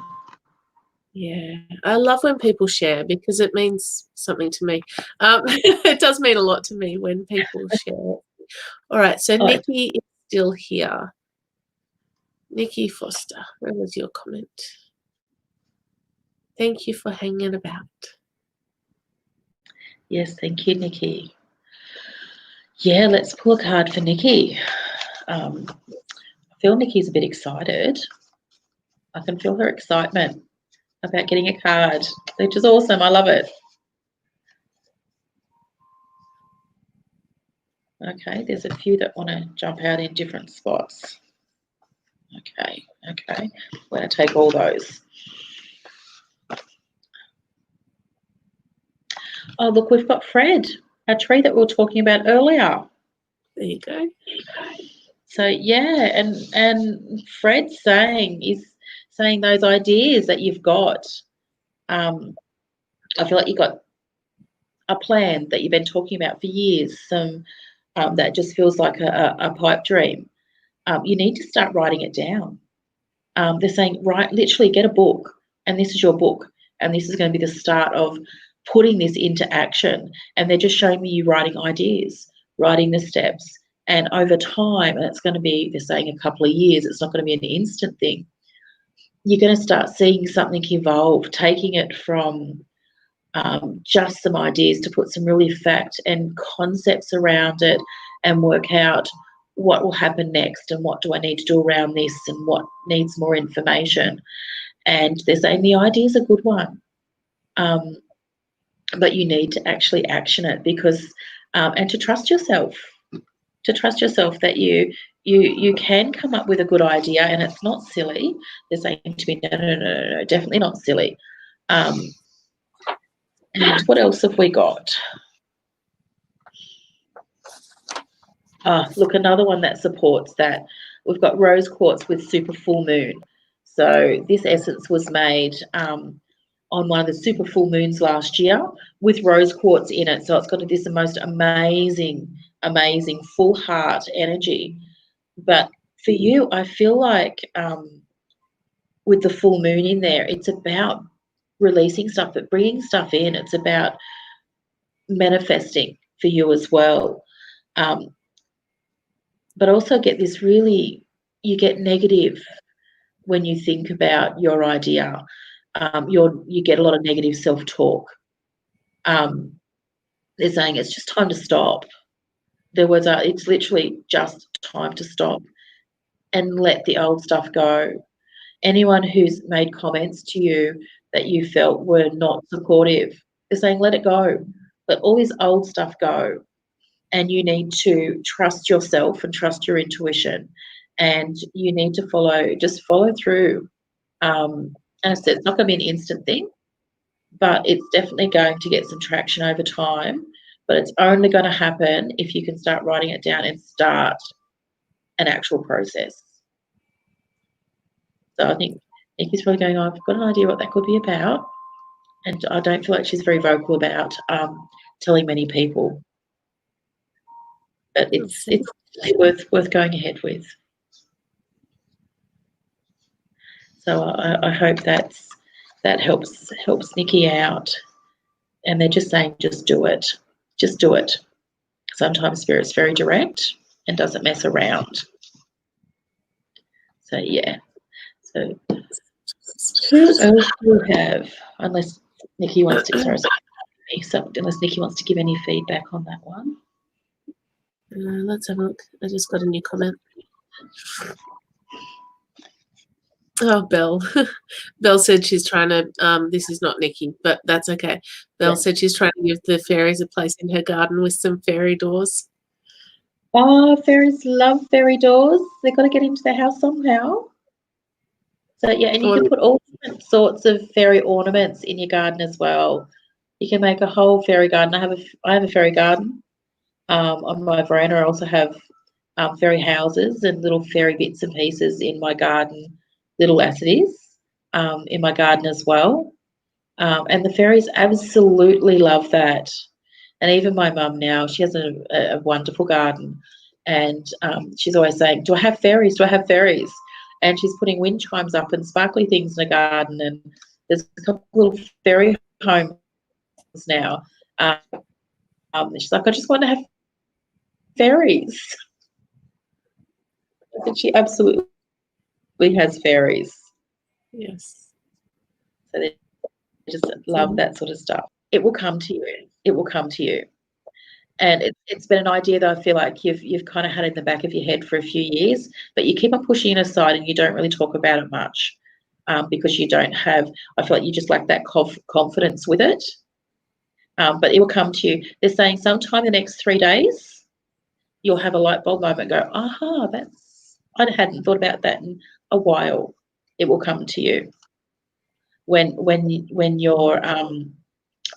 Yeah, I love when people share because it means something to me. It does mean a lot to me when people share. All right, so Nikki is still here. Nikki Foster, where was your comment? Thank you for hanging about. Yes, thank you, Nikki. Yeah, let's pull a card for Nikki. I feel Nikki's a bit excited. I can feel her excitement about getting a card, which is awesome. I love it. Okay, there's a few that want to jump out in different spots. Okay, we're going to take all those. Oh, look, we've got Fred, our tree that we were talking about earlier. There you go. So yeah, and Fred's saying those ideas that you've got. I feel like you've got a plan that you've been talking about for years. Some that just feels like a pipe dream. You need to start writing it down. They're saying, literally get a book, and this is your book, and this is going to be the start of putting this into action. And they're just showing me you writing ideas, writing the steps, and over time, and it's going to be, they're saying a couple of years, it's not going to be an instant thing. You're going to start seeing something evolve, taking it from just some ideas to put some really fact and concepts around it and work out what will happen next and what do I need to do around this and what needs more information. And they're saying the idea is a good one, but you need to actually action it because and to trust yourself that you can come up with a good idea and it's not silly. They're saying to me, no, definitely not silly. And what else have we got? Look, another one that supports that. We've got rose quartz with super full moon. So this essence was made on one of the super full moons last year with rose quartz in it. So it's got this most amazing full heart energy. But for you, I feel like with the full moon in there, it's about releasing stuff, but bringing stuff in. It's about manifesting for you as well. But also get this really, you get negative when you think about your idea. You get a lot of negative self-talk. They're saying it's just time to stop. Their words are, it's literally just time to stop and let the old stuff go. Anyone who's made comments to you that you felt were not supportive, they're saying let it go. Let all this old stuff go. And you need to trust yourself and trust your intuition. And you need to follow through. And I said, it's not going to be an instant thing, but it's definitely going to get some traction over time. But it's only going to happen if you can start writing it down and start an actual process. So I think Nikki's probably going, I've got an idea what that could be about. And I don't feel like she's very vocal about telling many people. But it's worth going ahead with. So I hope that's that helps Nikki out. And they're just saying, just do it. Just do it. Sometimes Spirit's very direct and doesn't mess around. So, yeah. So, who else do we have? Unless Nikki wants to, sorry, unless Nikki wants to give any feedback on that one. Let's have a look. I just got a new comment. Oh, Belle. Belle said she's trying to, this is not Nikki, but that's okay. Belle said she's trying to give the fairies a place in her garden with some fairy doors. Oh, fairies love fairy doors. They've got to get into the house somehow. So, yeah, and you can put all different sorts of fairy ornaments in your garden as well. You can make a whole fairy garden. I have a fairy garden on my veranda. I also have fairy houses and little fairy bits and pieces in my garden, little as it is, in my garden as well. And the fairies absolutely love that. And even my mum now, she has a wonderful garden, and she's always saying, do I have fairies? Do I have fairies? And she's putting wind chimes up and sparkly things in the garden, and there's a couple of little fairy homes now. She's like, I just want to have fairies. I think she absolutely has fairies. Yes. So they just love that sort of stuff. It will come to you. It will come to you. And it's been an idea that I feel like you've kind of had in the back of your head for a few years, but you keep on pushing it aside and you don't really talk about it much because you don't have, I feel like you just lack that confidence with it. But it will come to you. They're saying sometime in the next 3 days, you'll have a light bulb moment and go, aha, I hadn't thought about that in a while. It will come to you. When you're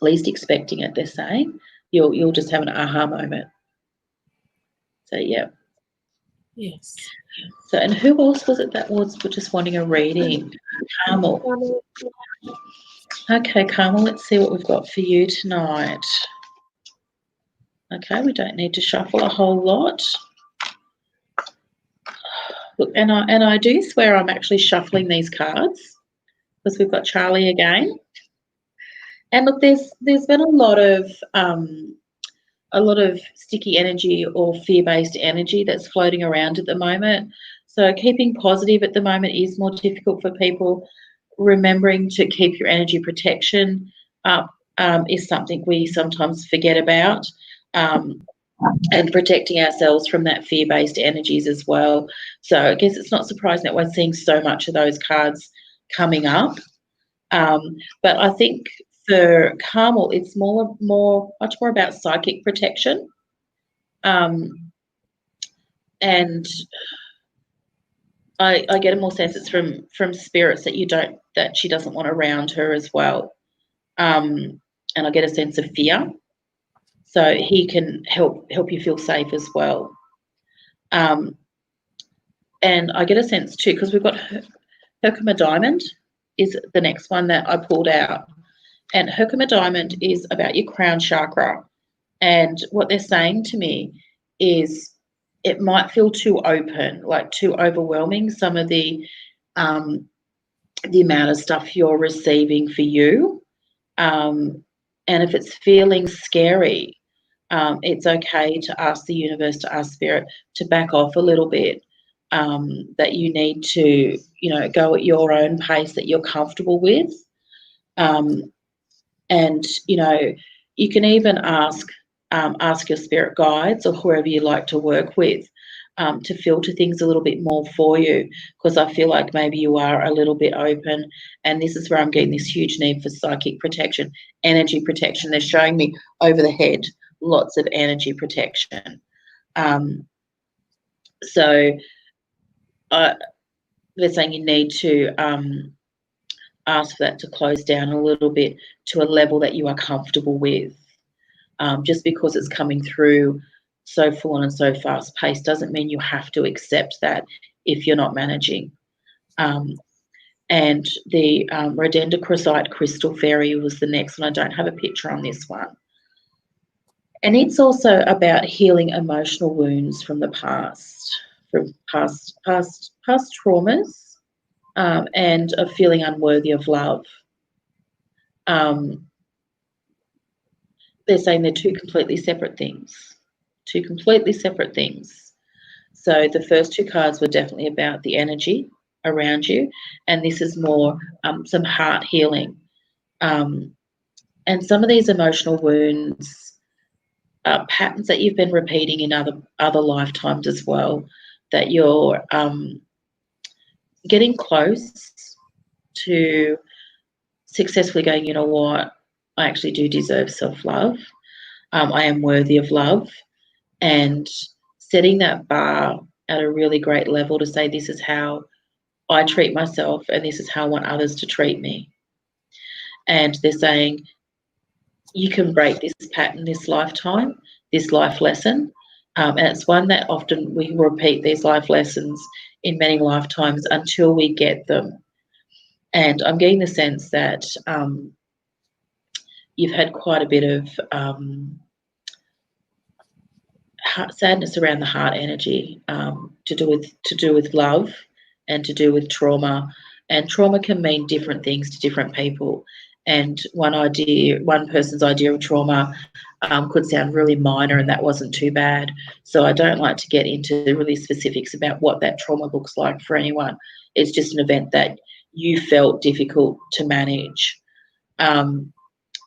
least expecting it, they're saying, you'll just have an aha moment. So yeah. Yes. So, and who else was it that was just wanting a reading? Carmel. Okay, Carmel, let's see what we've got for you tonight. Okay, we don't need to shuffle a whole lot. Look, and I do swear I'm actually shuffling these cards because we've got Charlie again. And look, there's been a lot of sticky energy or fear-based energy that's floating around at the moment. So keeping positive at the moment is more difficult for people. Remembering to keep your energy protection up is something we sometimes forget about, and protecting ourselves from that fear-based energies as well. So I guess it's not surprising that we're seeing so much of those cards coming up. But I think for Carmel, it's much more about psychic protection. And I get a more sense it's from spirits that she doesn't want around her as well. And I get a sense of fear. So he can help you feel safe as well. And I get a sense too, because we've got Herkimer Diamond is the next one that I pulled out. And Herkimer Diamond is about your crown chakra. And what they're saying to me is it might feel too open, like too overwhelming, some of the amount of stuff you're receiving for you. And if it's feeling scary, it's okay to ask the universe, to ask spirit to back off a little bit, that you need to, go at your own pace that you're comfortable with. And, you can even ask your spirit guides or whoever you like to work with to filter things a little bit more for you, because I feel like maybe you are a little bit open, and this is where I'm getting this huge need for psychic protection, energy protection. They're showing me over the head lots of energy protection. So they're saying you need to ask for that to close down a little bit to a level that you are comfortable with. Just because it's coming through so full on and so fast paced doesn't mean you have to accept that if you're not managing. And the Rodendochrosite crystal fairy was the next one. I don't have a picture on this one. And it's also about healing emotional wounds from the past, from past traumas, and of feeling unworthy of love. Um, they're saying they're two completely separate things. Two completely separate things. So the first two cards were definitely about the energy around you, and this is more some heart healing. And some of these emotional wounds are patterns that you've been repeating in other lifetimes as well, that you're getting close to successfully going, you know what, I actually do deserve self-love. I am worthy of love. And setting that bar at a really great level to say, this is how I treat myself and this is how I want others to treat me. And they're saying, you can break this pattern this lifetime, this life lesson. And it's one that often we repeat these life lessons in many lifetimes until we get them. And I'm getting the sense that you've had quite a bit of sadness around the heart energy, to do with love and to do with trauma. And trauma can mean different things to different people. And one person's idea of trauma could sound really minor, and that wasn't too bad. So I don't like to get into really specifics about what that trauma looks like for anyone. It's just an event that you felt difficult to manage. And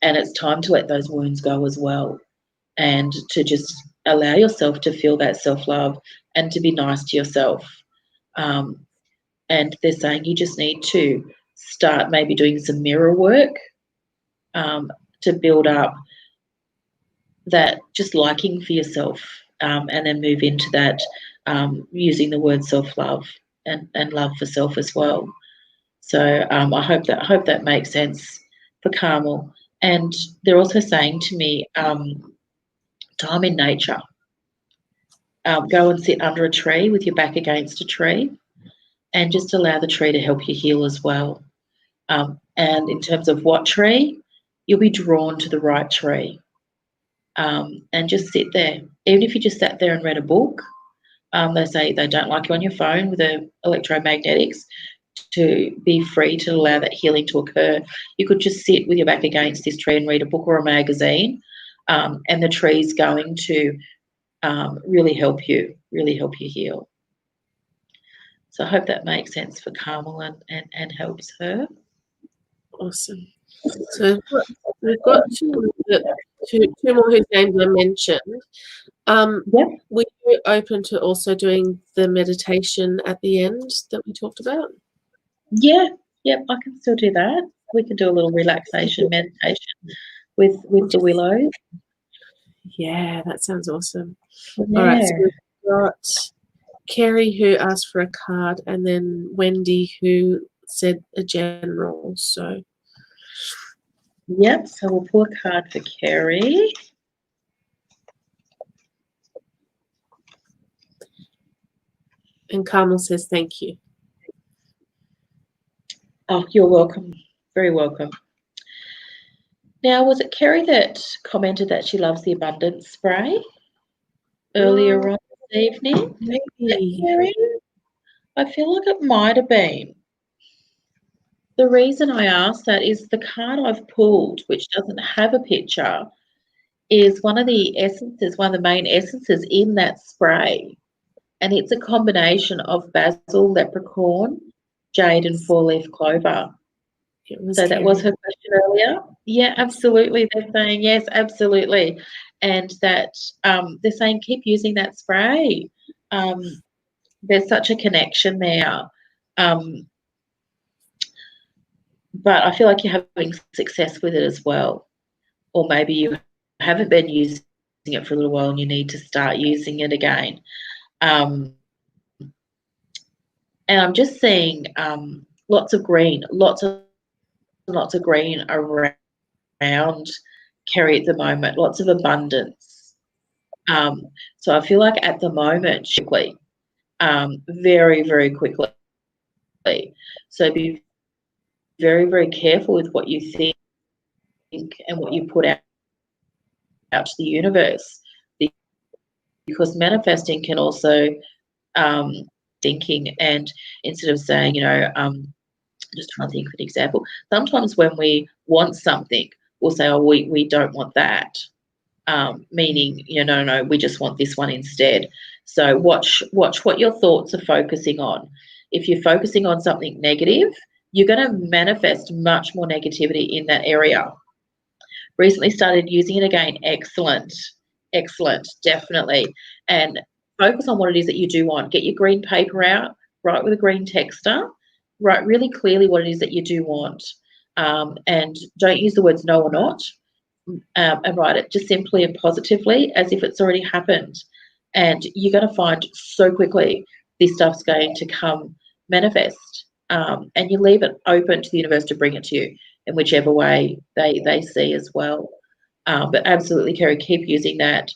it's time to let those wounds go as well, and to just allow yourself to feel that self-love and to be nice to yourself. And they're saying you just need to start maybe doing some mirror work to build up that just liking for yourself, and then move into that using the word self-love and love for self as well. So I hope that makes sense for Carmel. And they're also saying to me, time in nature. Go and sit under a tree with your back against a tree and just allow the tree to help you heal as well. And in terms of what tree, you'll be drawn to the right tree. And just sit there. Even if you just sat there and read a book, they say they don't like you on your phone with the electromagnetics, to be free to allow that healing to occur. You could just sit with your back against this tree and read a book or a magazine, and the tree's going to really help you heal. So I hope that makes sense for Carmel and helps her. Awesome. So we've got two more whose names I mentioned. Yep. Were you open to also doing the meditation at the end that we talked about? Yeah, yep, I can still do that. We can do a little relaxation meditation with the willows. Yeah, that sounds awesome. Yeah. All right, so we've got Carrie who asked for a card, and then Wendy who said a general. So Yep, so we'll pull a card for Carrie. and Carmel says thank you. Oh, you're welcome. Very welcome. Now, was it Carrie that commented that she loves the abundance spray earlier on this evening? Maybe. Carrie? I feel like it might have been. The reason I asked that is the card I've pulled, which doesn't have a picture, is one of the essences, one of the main essences in that spray. And it's a combination of basil, leprechaun, jade, and four-leaf clover. So that was her question earlier. Yeah, absolutely. They're saying yes, absolutely. And that they're saying keep using that spray. There's such a connection there. But I feel like you're having success with it as well. Or maybe you haven't been using it for a little while and you need to start using it again. And I'm just seeing lots of green, lots of green around Carrie at the moment, lots of abundance. So I feel like at the moment, quickly, very, very quickly. So be very, very careful with what you think and what you put out to the universe, because manifesting can also thinking. And instead of saying, Just trying to think of an example. Sometimes when we want something, we'll say, oh, we don't want that. Meaning, no, we just want this one instead. So watch what your thoughts are focusing on. If you're focusing on something negative, you're going to manifest much more negativity in that area. Recently started using it again. Excellent, definitely. And focus on what it is that you do want. Get your green paper out, write with a green texter, write really clearly what it is that you do want. And don't use the words no or not. And write it just simply and positively as if it's already happened. And you're going to find so quickly this stuff's going to come manifest. And you leave it open to the universe to bring it to you in whichever way they see as well. But absolutely, Carrie, keep using that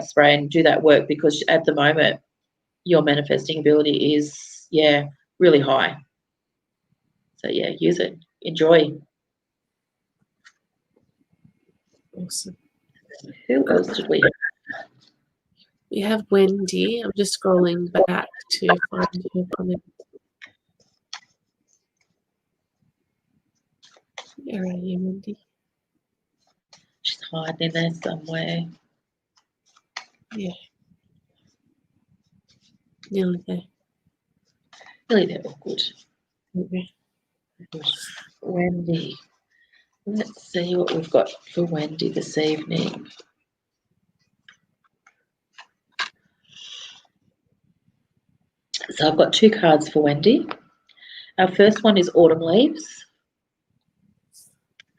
spray and do that work, because at the moment your manifesting ability is, really high. So, use it. Enjoy. Awesome. Who else did we have? We have Wendy. I'm just scrolling back to find your comment. Where are you, Wendy? She's hiding in there somewhere. Yeah. Nearly there. Nearly there. Oh, good. Okay. Good. Wendy. Let's see what we've got for Wendy this evening. So I've got 2 cards for Wendy. Our first one is Autumn Leaves.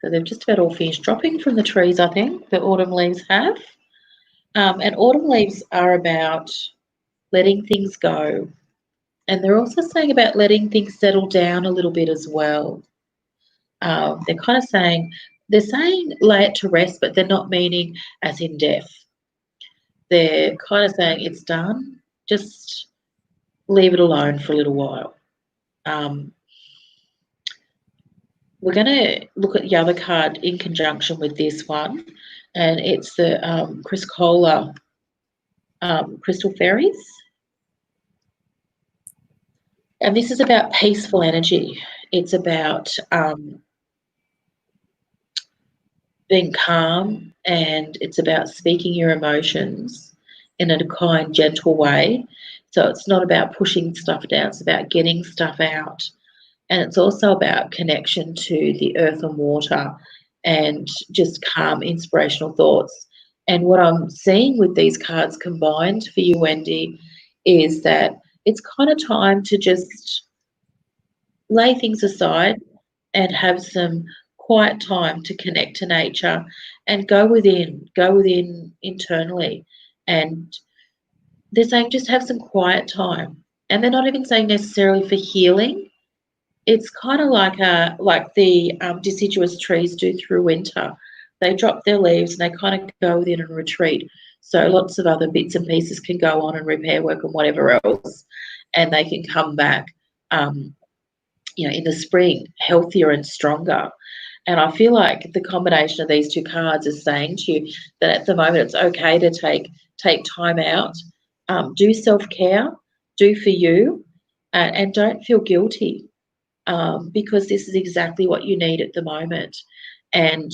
So they've just about all finished dropping from the trees, I think, the autumn leaves have. And autumn leaves are about letting things go. And they're also saying about letting things settle down a little bit as well. They're kind of saying, they're saying lay it to rest, but they're not meaning as in death. They're kind of saying it's done, just leave it alone for a little while. We're going to look at the other card in conjunction with this one, and it's the Chris Kohler Crystal Fairies. And this is about peaceful energy. It's about being calm, and it's about speaking your emotions in a kind, gentle way. So it's not about pushing stuff down, it's about getting stuff out. And it's also about connection to the earth and water and just calm, inspirational thoughts. And what I'm seeing with these cards combined for you, Wendy, is that it's kind of time to just lay things aside and have some quiet time to connect to nature and go within internally. And they're saying just have some quiet time. And they're not even saying necessarily for healing. It's kind of like the deciduous trees do through winter. They drop their leaves and they kind of go within and retreat. So lots of other bits and pieces can go on and repair work and whatever else, and they can come back, in the spring, healthier and stronger. And I feel like the combination of these 2 cards is saying to you that at the moment it's okay to take time out, do self-care, do for you, and don't feel guilty. Because this is exactly what you need at the moment. And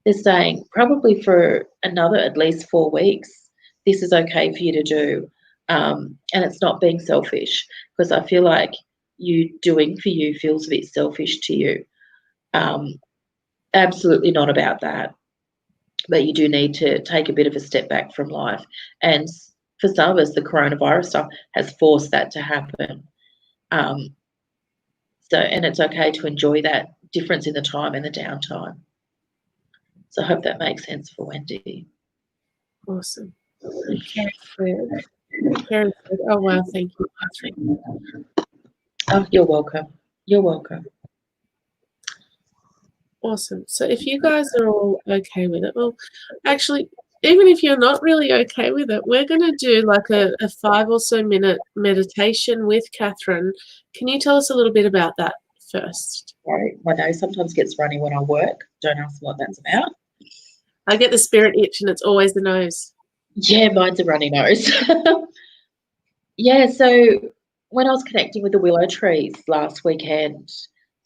they're saying probably for another at least 4 weeks, this is okay for you to do. And it's not being selfish, because I feel like you doing for you feels a bit selfish to you. Absolutely not about that. But you do need to take a bit of a step back from life. And for some of us, the coronavirus stuff has forced that to happen. And it's okay to enjoy that difference in the time and the downtime. So I hope that makes sense for Wendy. Awesome. Carrie said, oh, wow, thank you, Catherine. Oh, you're welcome. You're welcome. Awesome. So if you guys are all okay with it, well, actually, even if you're not really okay with it, we're going to do like a 5 or so minute meditation with Catherine. Can you tell us a little bit about that first? Sorry, my nose sometimes gets runny when I work. Don't ask what that's about. I get the spirit itch and it's always the nose. Yeah, mine's a runny nose. Yeah, so when I was connecting with the willow trees last weekend,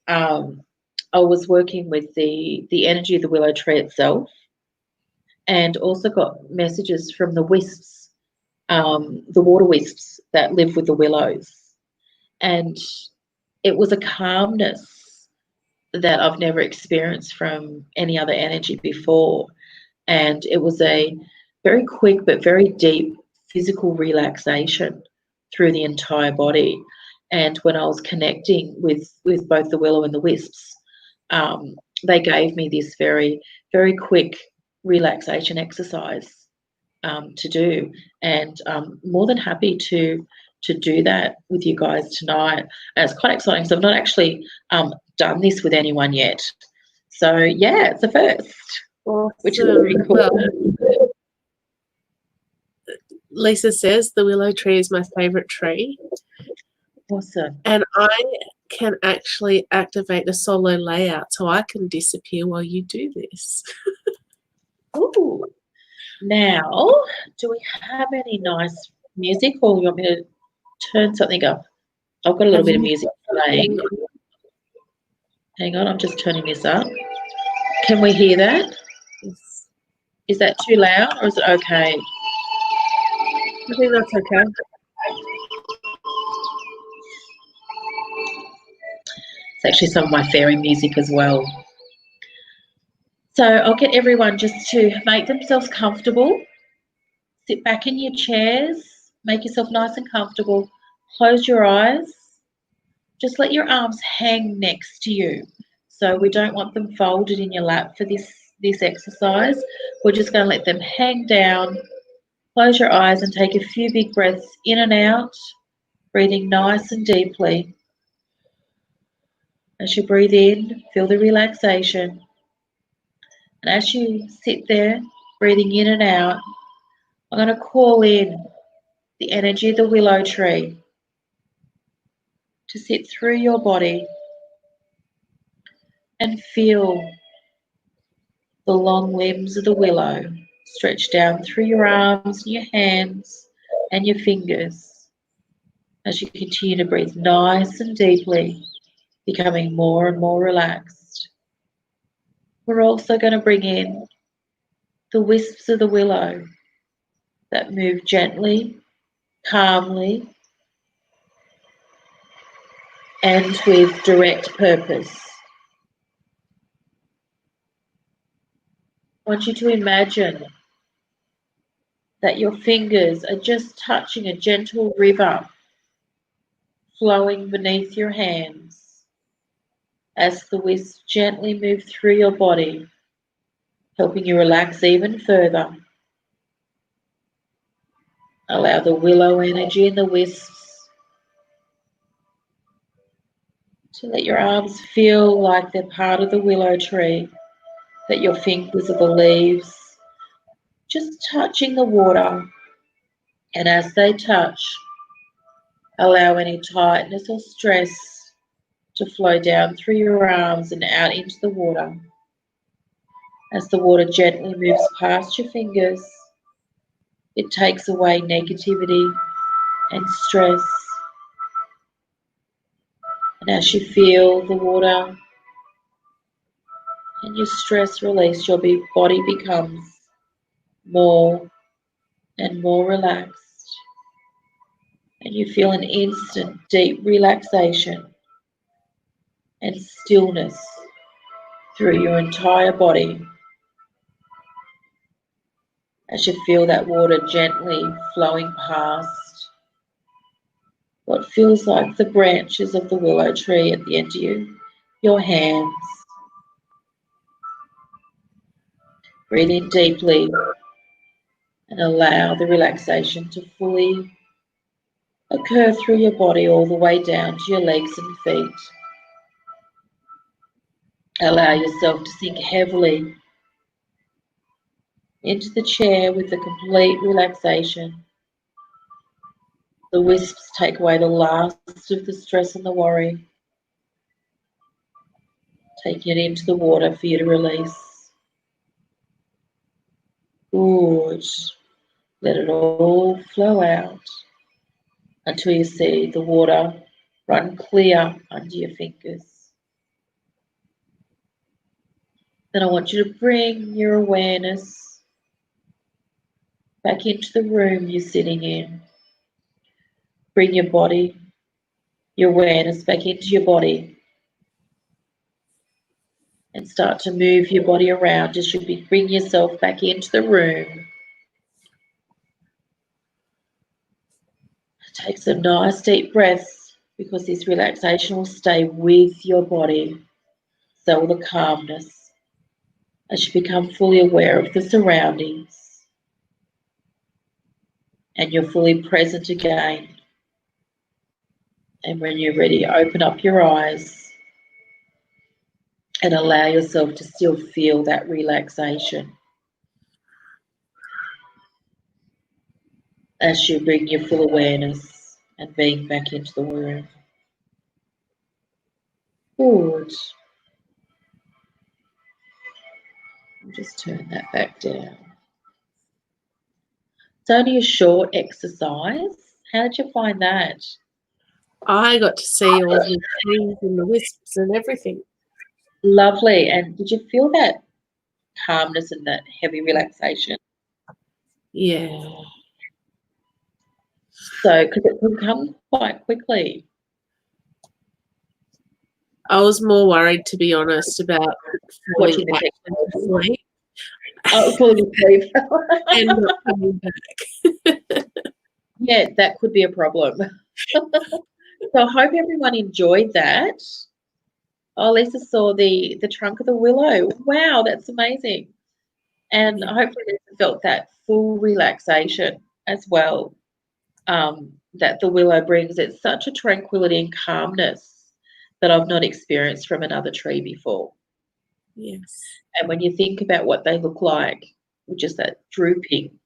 I was working with the energy of the willow tree itself, and also got messages from the wisps, the water wisps that live with the willows. And it was a calmness that I've never experienced from any other energy before. And it was a very quick but very deep physical relaxation through the entire body. And when I was connecting with both the willow and the wisps, they gave me this very, very quick relaxation exercise to do. And I'm more than happy to do that with you guys tonight. And it's quite exciting. So I've not actually done this with anyone yet. So yeah, it's a first, which is very Awesome. cool. Well, Lisa says the willow tree is my favourite tree, Awesome. and I can actually activate a solo layout so I can disappear while you do this. Ooh. Now, do we have any nice music, or you want me to turn something up? I've got a little Have bit of you music got playing. something on- Hang on, I'm just turning this up. Can we hear that? Yes. Is that too loud, or is it okay? I think that's okay. It's actually some of my fairy music as well. So I'll get everyone just to make themselves comfortable. Sit back in your chairs, make yourself nice and comfortable. Close your eyes. Just let your arms hang next to you. So we don't want them folded in your lap for this exercise. We're just going to let them hang down. Close your eyes and take a few big breaths in and out, breathing nice and deeply. As you breathe in, feel the relaxation. And as you sit there, breathing in and out, I'm going to call in the energy of the willow tree to sit through your body and feel the long limbs of the willow stretch down through your arms and your hands and your fingers as you continue to breathe nice and deeply, becoming more and more relaxed. We're also going to bring in the wisps of the willow that move gently, calmly, and with direct purpose. I want you to imagine that your fingers are just touching a gentle river flowing beneath your hands as the wisps gently move through your body, helping you relax even further. Allow the willow energy and the wisps to let your arms feel like they're part of the willow tree, that your fingers are the leaves, just touching the water. And as they touch, allow any tightness or stress to flow down through your arms and out into the water. As the water gently moves past your fingers, it takes away negativity and stress. And as you feel the water and your stress release, your body becomes more and more relaxed. And you feel an instant deep relaxation and stillness through your entire body as you feel that water gently flowing past what feels like the branches of the willow tree at the end of your hands. Breathe in deeply and allow the relaxation to fully occur through your body all the way down to your legs and feet. Allow yourself to sink heavily into the chair with the complete relaxation. The wisps take away the last of the stress and the worry, taking it into the water for you to release. Good. Let it all flow out until you see the water run clear under your fingers. Then I want you to bring your awareness back into the room you're sitting in. Bring your body, your awareness back into your body. And start to move your body around as you bring yourself back into the room. Take some nice deep breaths, because this relaxation will stay with your body. So will the calmness as you become fully aware of the surroundings and you're fully present again. And when you're ready, open up your eyes and allow yourself to still feel that relaxation as you bring your full awareness and being back into the room. Good. I'll just turn that back down. It's only a short exercise. How did you find that? I got to see all the trees and the wisps and everything. Lovely. And did you feel that calmness and that heavy relaxation? Yeah. So, because it can come quite quickly. I was more worried, to be honest, about falling Watching the asleep falling asleep. and not coming back. Yeah, that could be a problem. So I hope everyone enjoyed that. Oh, Lisa saw the trunk of the willow. Wow, that's amazing. And Yeah. hopefully Lisa felt that full relaxation as well, that the willow brings. It's such a tranquility and calmness that I've not experienced from another tree before. Yes. And when you think about what they look like, just that drooping,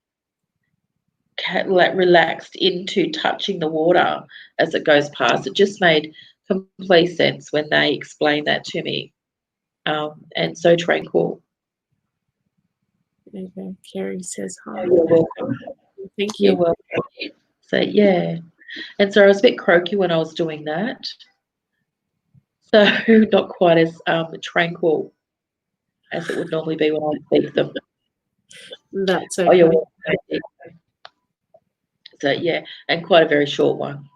like relaxed into touching the water as it goes past, it just made complete sense when they explained that to me. And so tranquil. Okay. Carrie says hi. You're welcome. Thank You're you. welcome. So yeah. And so I was a bit croaky when I was doing that. So not quite as tranquil as it would normally be when I speak them. That's Oh, okay. you're welcome. So yeah, and quite a very short one.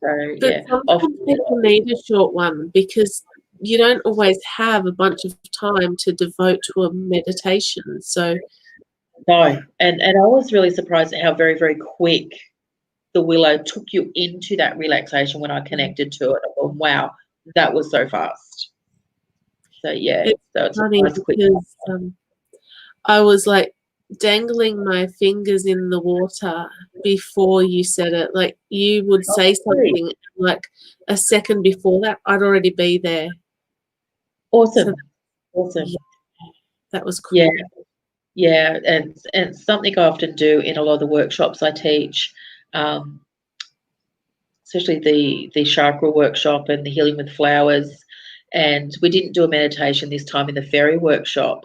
So But yeah. sometimes people need a short one because you don't always have a bunch of time to devote to a meditation. So No, and I was really surprised at how very, very quick the willow took you into that relaxation when I connected to it. I thought, wow, that was so fast. So yeah, it's so it's a funny nice quick. because I was like dangling my fingers in the water before you said it. Like you would say something like a second before that, I'd already be there. Awesome, So awesome. yeah, that was cool. Yeah, yeah, and something I often do in a lot of the workshops I teach, especially the chakra workshop and the healing with flowers. And we didn't do a meditation this time in the fairy workshop.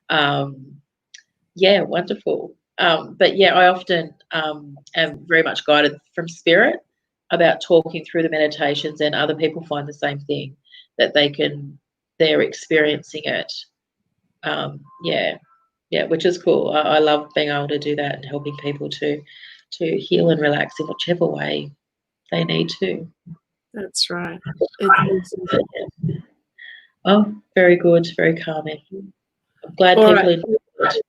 Yeah, wonderful. But yeah, I often am very much guided from spirit about talking through the meditations, and other people find the same thing, that they're experiencing it. Yeah, yeah, which is cool. I love being able to do that and helping people to heal and relax in whichever way they need to. That's right. It's awesome. Oh, very good, very calming. I'm glad All people right. enjoyed it.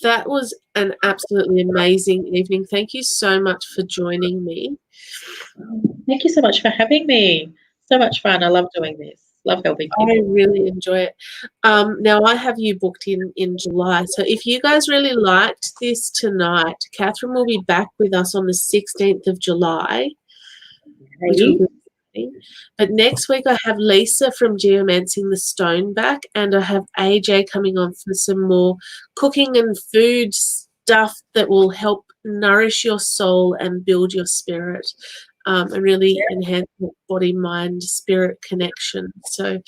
That was an absolutely amazing evening. Thank you so much for joining me. Thank you so much for having me. So much fun. I love doing this. Love helping I people. really enjoy it. Now I have you booked in July. So if you guys really liked this tonight, Catherine will be back with us on the 16th of July, which will Hey. be exciting. But next week I have Lisa from Geomancing the Stone back, and I have AJ coming on for some more cooking and food stuff that will help nourish your soul and build your spirit, and really enhance your body, mind, spirit connection. So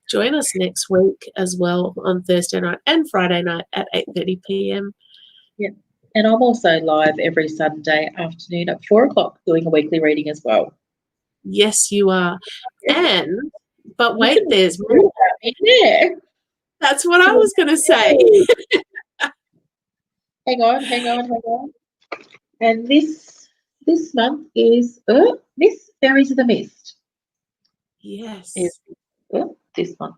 join us next week as well on Thursday night and Friday night at 8:30 p.m. Yeah. And I'm also live every Sunday afternoon at 4 o'clock doing a weekly reading as well. Yes, you are. And But You wait, can there's do more. that. Yeah. That's what I was going to say. Hang on, hang on, hang on. And this month is Miss Fairies of the Mist is Yes. this month.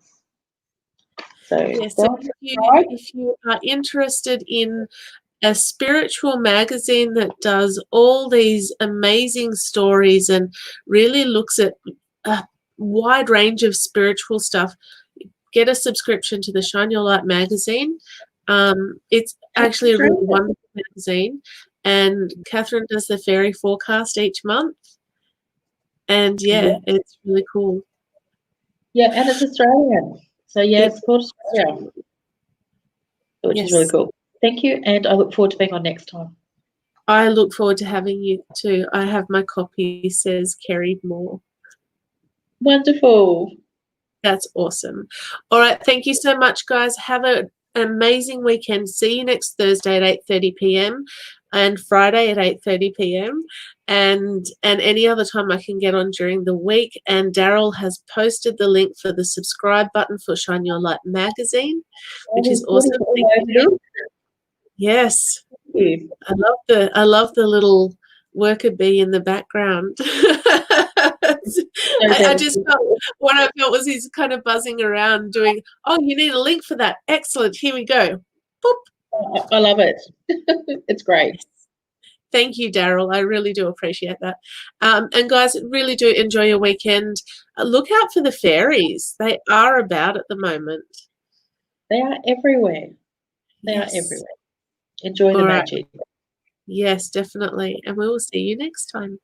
So Yes. So don't subscribe. if you are interested in a spiritual magazine that does all these amazing stories and really looks at a wide range of spiritual stuff, get a subscription to the Shine Your Light magazine. It's actually a really wonderful magazine, and Catherine does the fairy forecast each month, and yeah, it's really cool. Yeah, and it's Australian. So yeah, It, it's called Australia, which is really yes, cool. Thank you, and I look forward to being on next time. I look forward to having you too. I have my copy, says Carrie Moore. Wonderful. That's awesome. All right, thank you so much, guys. Have an amazing weekend. See you next Thursday at 8:30 p.m. and Friday at 8:30 p.m. and any other time I can get on during the week. And Daryl has posted the link for the subscribe button for Shine Your Light magazine, which is awesome. Thank you. Yes. I love the little worker bee in the background. I just felt what I felt was he's kind of buzzing around doing, oh, you need a link for that. Excellent. Here we go. Boop. I love it. It's great. Yes. Thank you, Daryl. I really do appreciate that. And guys, really do enjoy your weekend. Look out for the fairies. They are about at the moment. They are everywhere. They are Yes. everywhere. Enjoy the All right. magic. Yes, definitely. And we will see you next time.